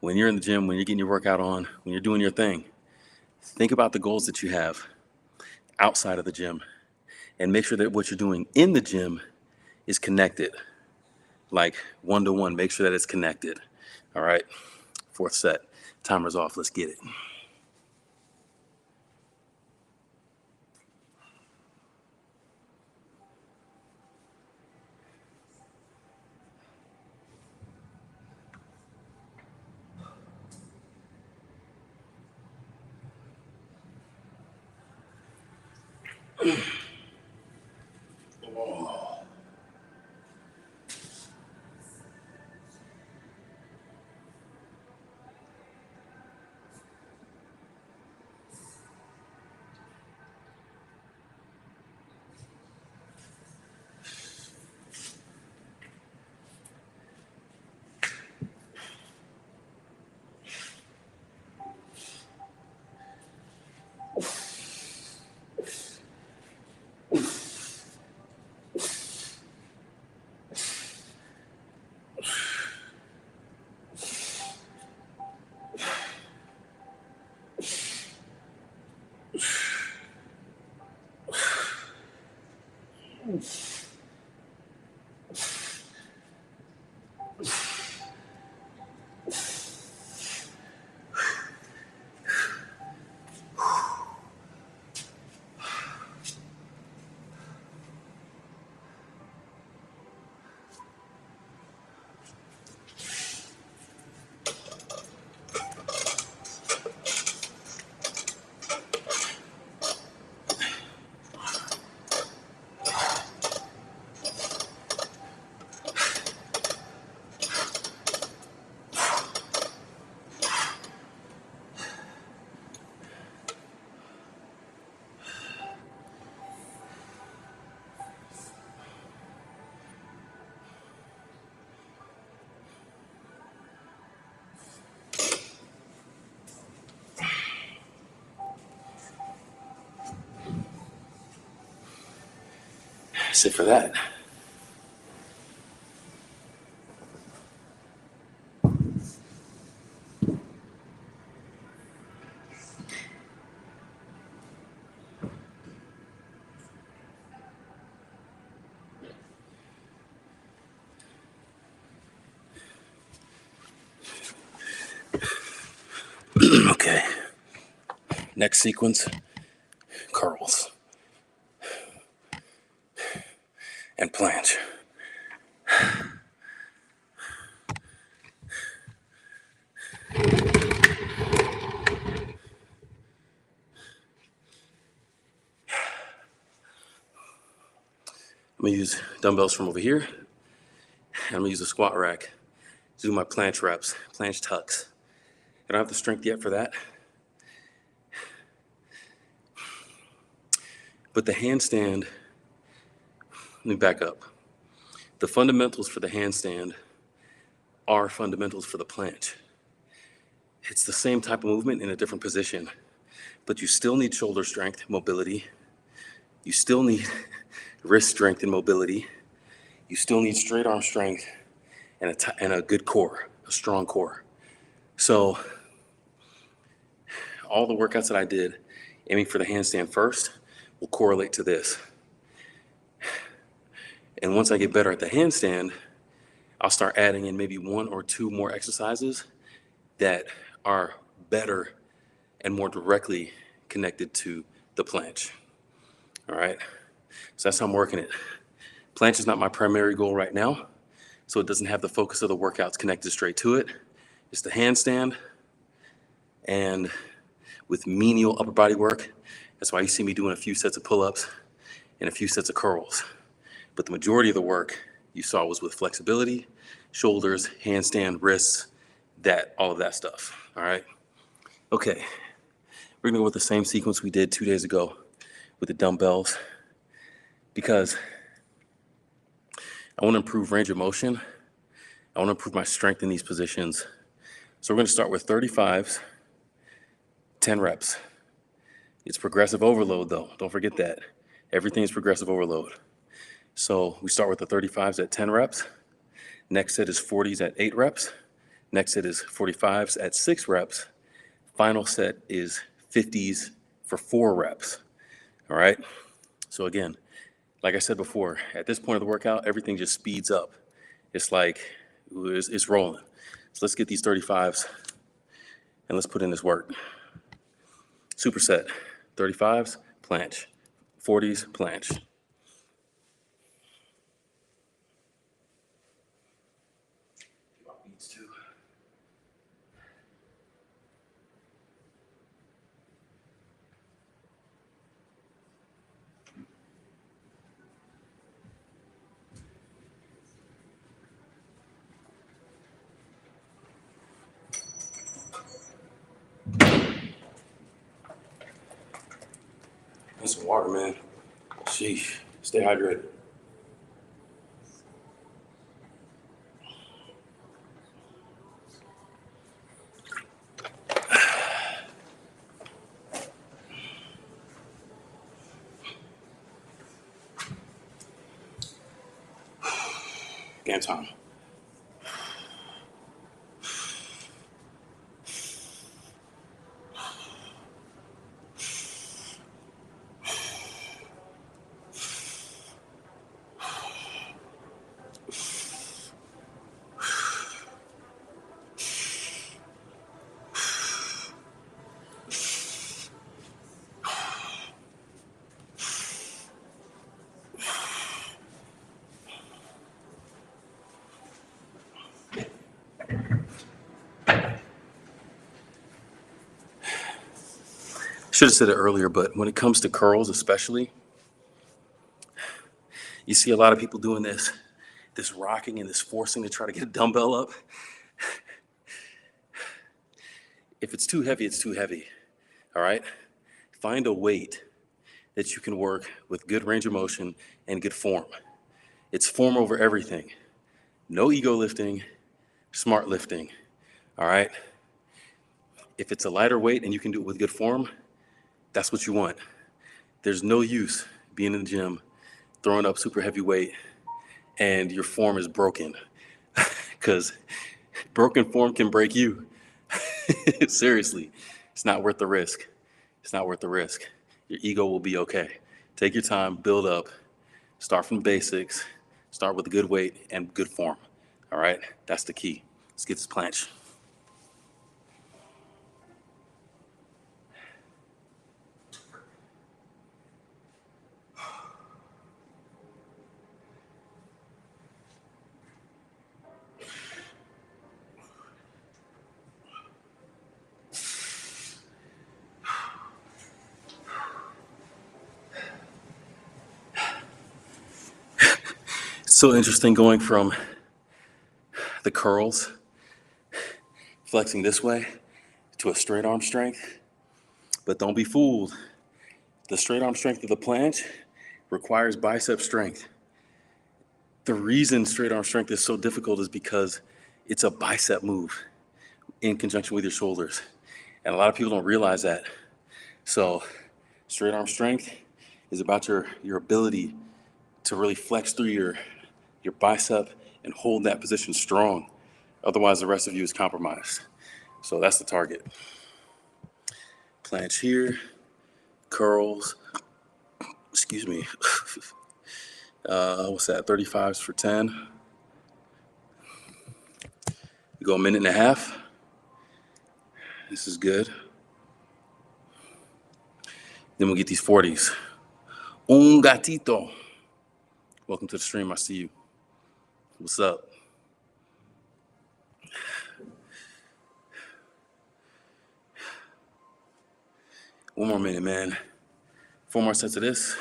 when you're in the gym, when you're getting your workout on, when you're doing your thing, think about the goals that you have outside of the gym and make sure that what you're doing in the gym is connected, like 1-to-1. Make sure that it's connected. All right, 4th set. Timer's off. Let's get it. That's it for that. Okay. Next sequence, curls and planche. I'm gonna use dumbbells from over here, and I'm gonna use a squat rack to do my planche reps, planche tucks. I don't have the strength yet for that, but the handstand, let me back up. The fundamentals for the handstand are fundamentals for the planche. It's the same type of movement in a different position, but you still need shoulder strength, mobility. You still need wrist strength and mobility. You still need straight arm strength and a good core, a strong core. So all the workouts that I did, aiming for the handstand first, will correlate to this. And once I get better at the handstand, I'll start adding in maybe one or two more exercises that are better and more directly connected to the planche. All right, so that's how I'm working it. Planche is not my primary goal right now, so it doesn't have the focus of the workouts connected straight to it. It's the handstand, and with menial upper body work, that's why you see me doing a few sets of pull-ups and a few sets of curls. But the majority of the work you saw was with flexibility, shoulders, handstand, wrists, all of that stuff, all right? Okay, we're gonna go with the same sequence we did 2 days ago with the dumbbells, because I wanna improve range of motion. I wanna improve my strength in these positions. So we're gonna start with 35s, 10 reps. It's progressive overload though, don't forget that. Everything is progressive overload. So we start with the 35s at 10 reps. Next set is 40s at 8 reps. Next set is 45s at 6 reps. Final set is 50s for 4 reps. All right? So again, like I said before, at this point of the workout, everything just speeds up. It's like, it's rolling. So let's get these 35s and let's put in this work. Superset, 35s, planche. 40s, planche. Get some water, man. Sheesh. Stay hydrated. Game time. Should have said it earlier, but when it comes to curls especially, you see a lot of people doing this rocking and this forcing to try to get a dumbbell up. If it's too heavy, it's too heavy, all right? Find a weight that you can work with good range of motion and good form. It's form over everything. No ego lifting, smart lifting, all right? If it's a lighter weight and you can do it with good form, that's what you want. There's no use being in the gym, throwing up super heavy weight, and your form is broken, because broken form can break you. Seriously, it's not worth the risk. It's not worth the risk. Your ego will be okay. Take your time, build up, start from basics, start with a good weight and good form. All right, that's the key. Let's get this planche. So interesting going from the curls, flexing this way, to a straight arm strength. But don't be fooled. The straight arm strength of the planche requires bicep strength. The reason straight arm strength is so difficult is because it's a bicep move in conjunction with your shoulders. And a lot of people don't realize that. So straight arm strength is about your ability to really flex through your bicep and hold that position strong. Otherwise, the rest of you is compromised. So that's the target. Planche here, curls, excuse me. What's that, 35s for 10. We go a minute and a half. This is good. Then we'll get these 40s. Un gatito. Welcome to the stream. I see you. What's up? One more minute, man. 4 more sets of this.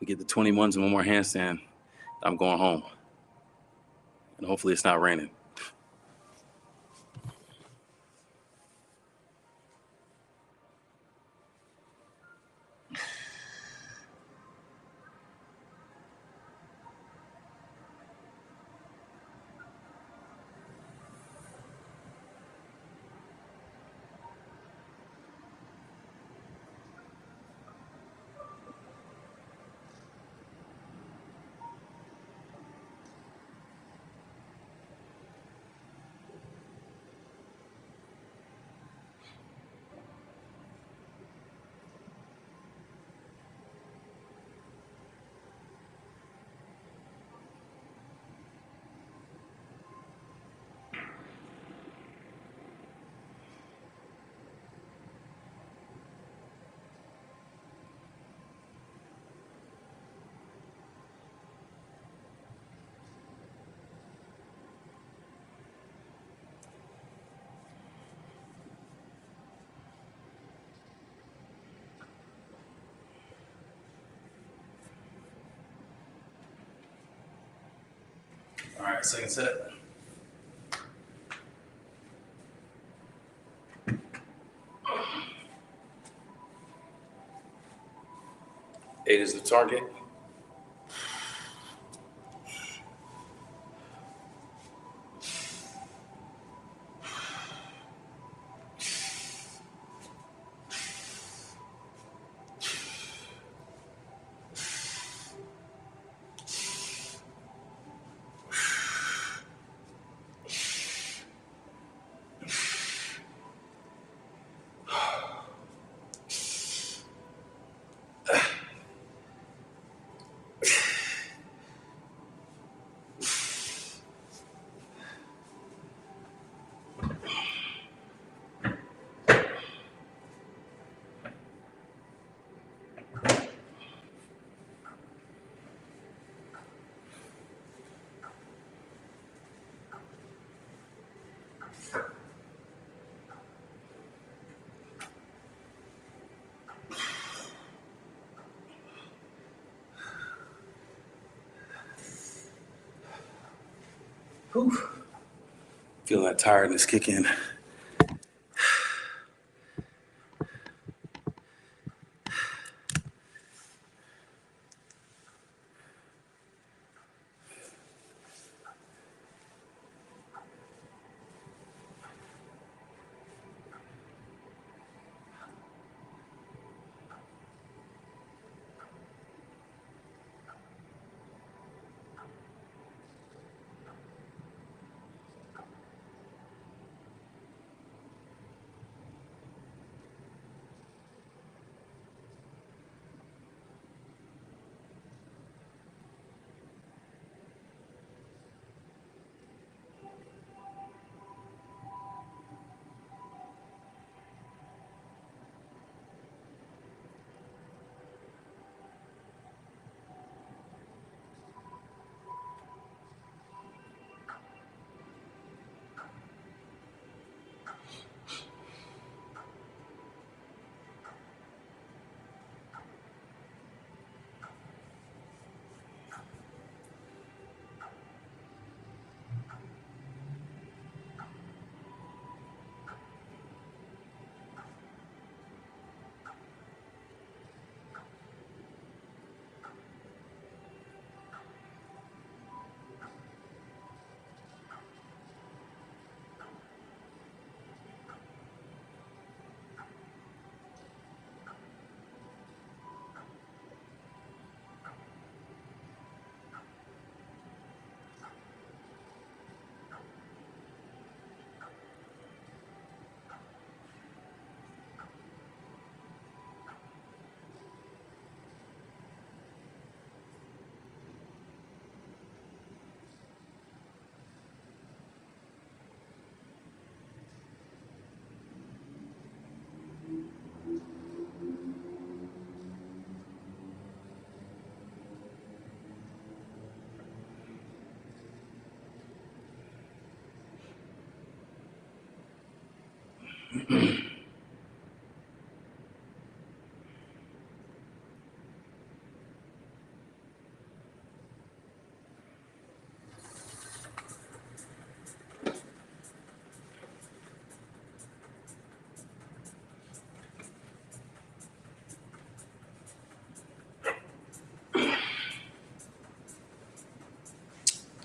We get the 21s and one more handstand. I'm going home. And hopefully it's not raining. All right, second set. Eight is the target. Whew. Feel that tiredness kick in.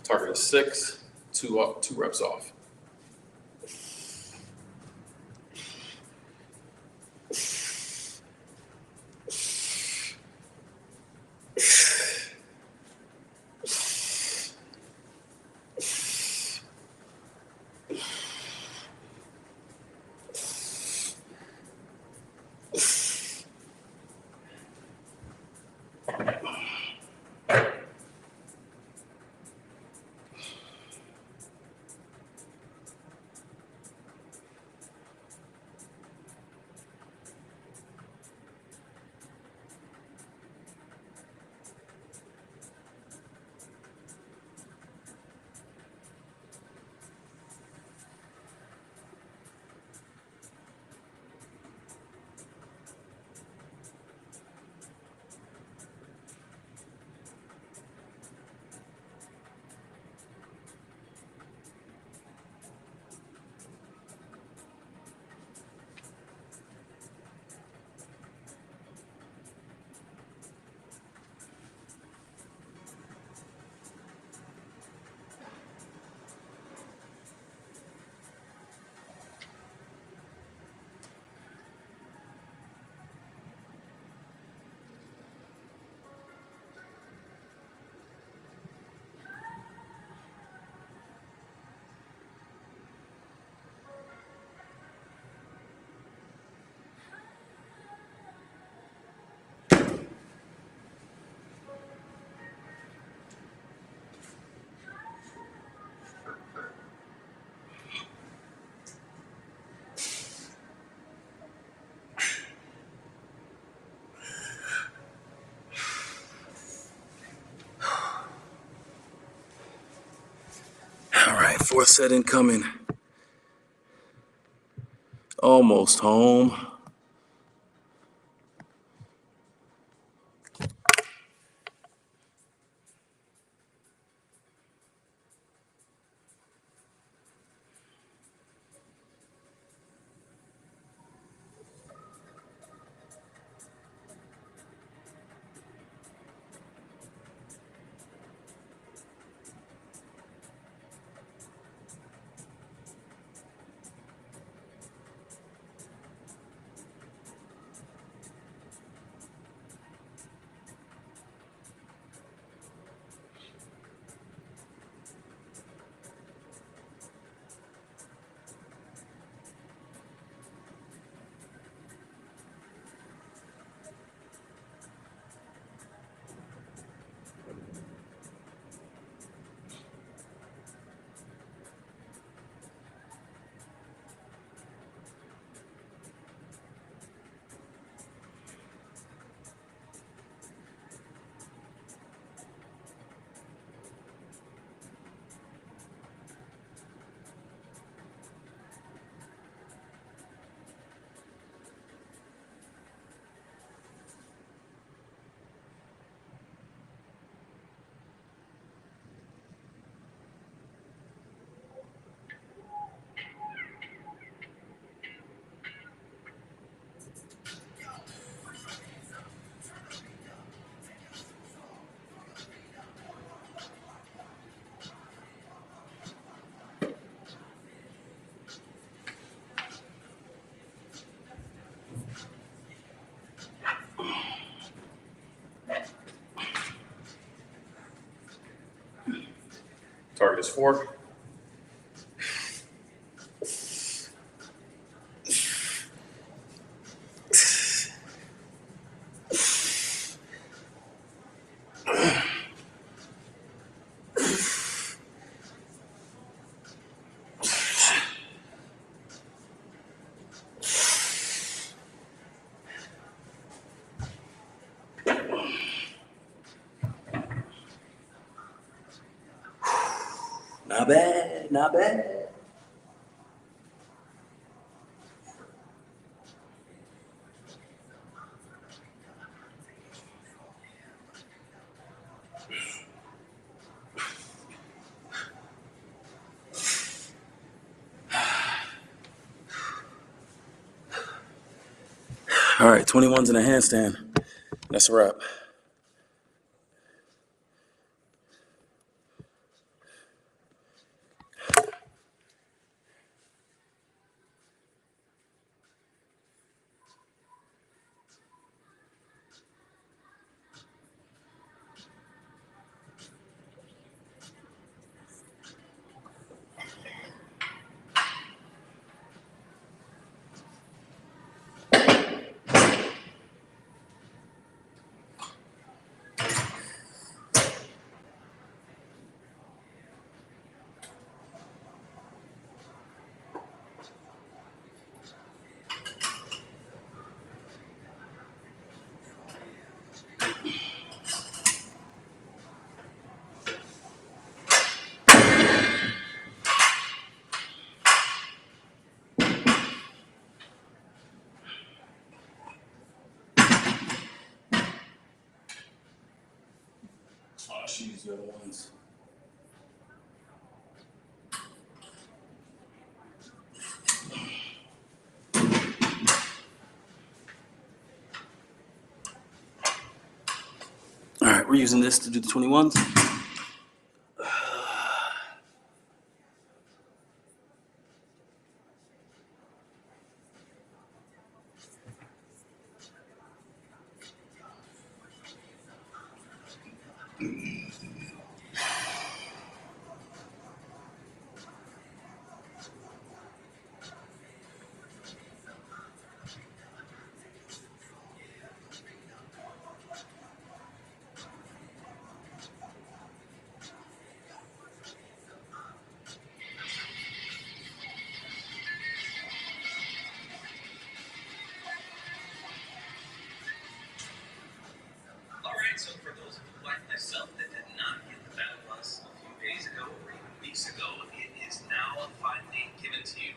Target is 6, 2 reps off. All right, 4th set incoming. Almost home. Target is 4. Not bad, not bad. All right, 21s in a handstand. That's a wrap. Oh, she used the other ones. All right, we're using this to do the 21s. So for those of you like myself that did not get the battle bus a few days ago or even weeks ago, it is now finally given to you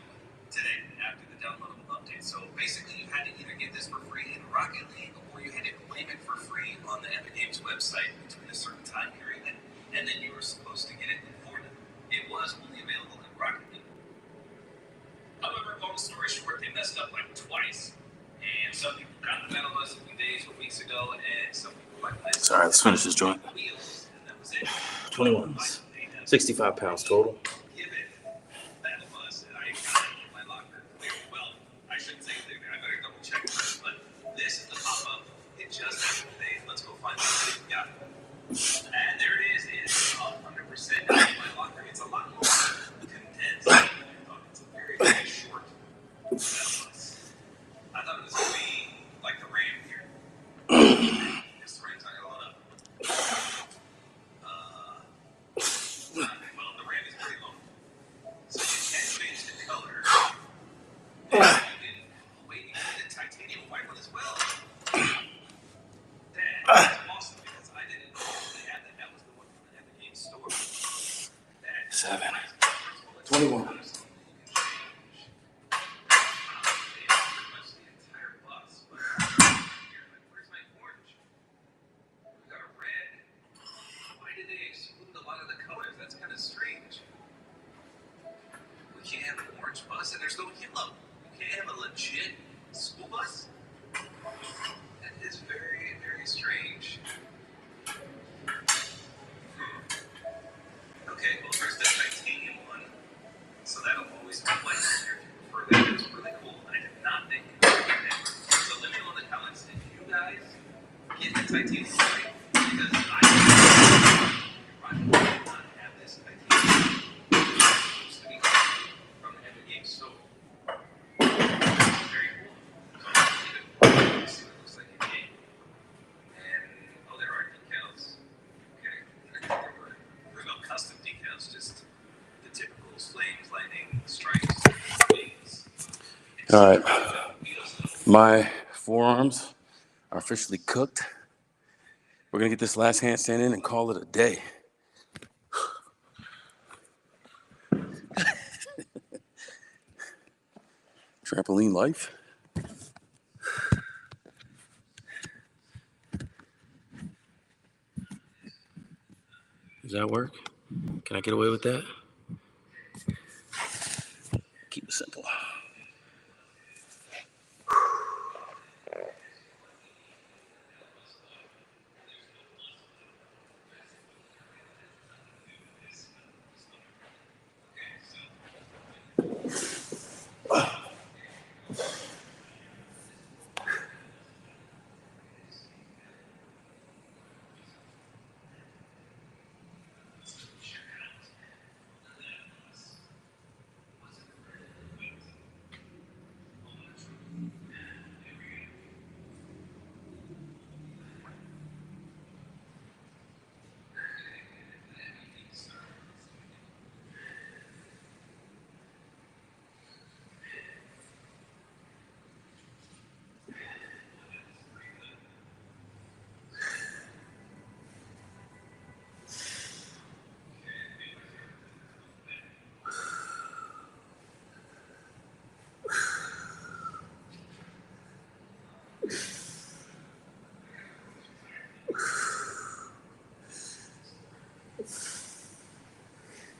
today after the downloadable update. So basically you had to either get this for free in Rocket League or you had to claim it for free on the Epic Games website between a certain time period, and then you were supposed to get it in Fortnite. It was only available in Rocket League. However, long story short, they messed up like twice. And some people got the battle bus a few days or weeks ago, and some people like this. All right, let's finish this joint. 21s. 65 pounds total. Give it battle bus, and I got it in my locker. Well, I shouldn't say clear. I better double check this, but this is the pop-up. It just happened today. Let's go find it. Got it. And there it is. It is 100% in my locker. It's a lot more condensed than I thought. It's a very, very short battle bus. I thought it was going to be like the Ram here. It's the Ram's not going to load up. Well, the Ram is pretty long. So you can change the color. And you can wait for the titanium white one as well. That is awesome because I didn't know they had that. That was the one from the Epic Games store. That 7. 21. And there's no yellow. You can't have a legit school bus? That is very, very strange. Okay, well, there's the titanium one. So that'll always be white here if you prefer that. It's really cool. I did not think you would get that. So let me know in the comments if you guys get the titanium white. Because I did not have this titanium. It's supposed to be from the Epic Games store. Very cool. So let's see what it looks like in game. And oh, there are decals. Okay. There are no custom decals, just the typical flames, lightning, stripes, wings. All right. My forearms are officially cooked. We're going to get this last handstand in and call it a day. Trampoline life. Does that work? Can I get away with that? Keep it simple.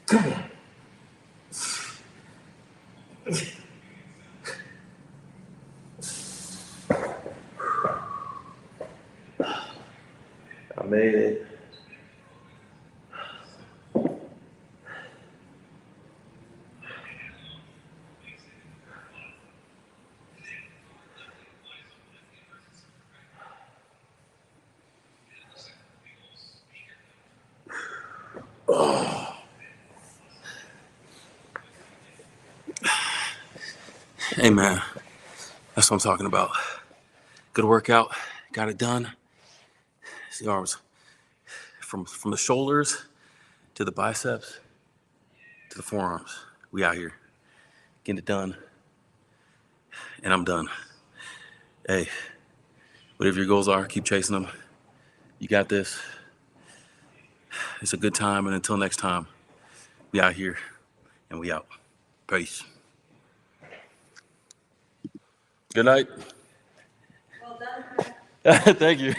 Come on. I made it. Hey man, that's what I'm talking about. Good workout, got it done. See the arms from the shoulders to the biceps to the forearms. We out here getting it done, and I'm done. Hey, whatever your goals are, keep chasing them. You got this. It's a good time, and until next time, we out here and we out. Peace. Good night. Well done. Thank you.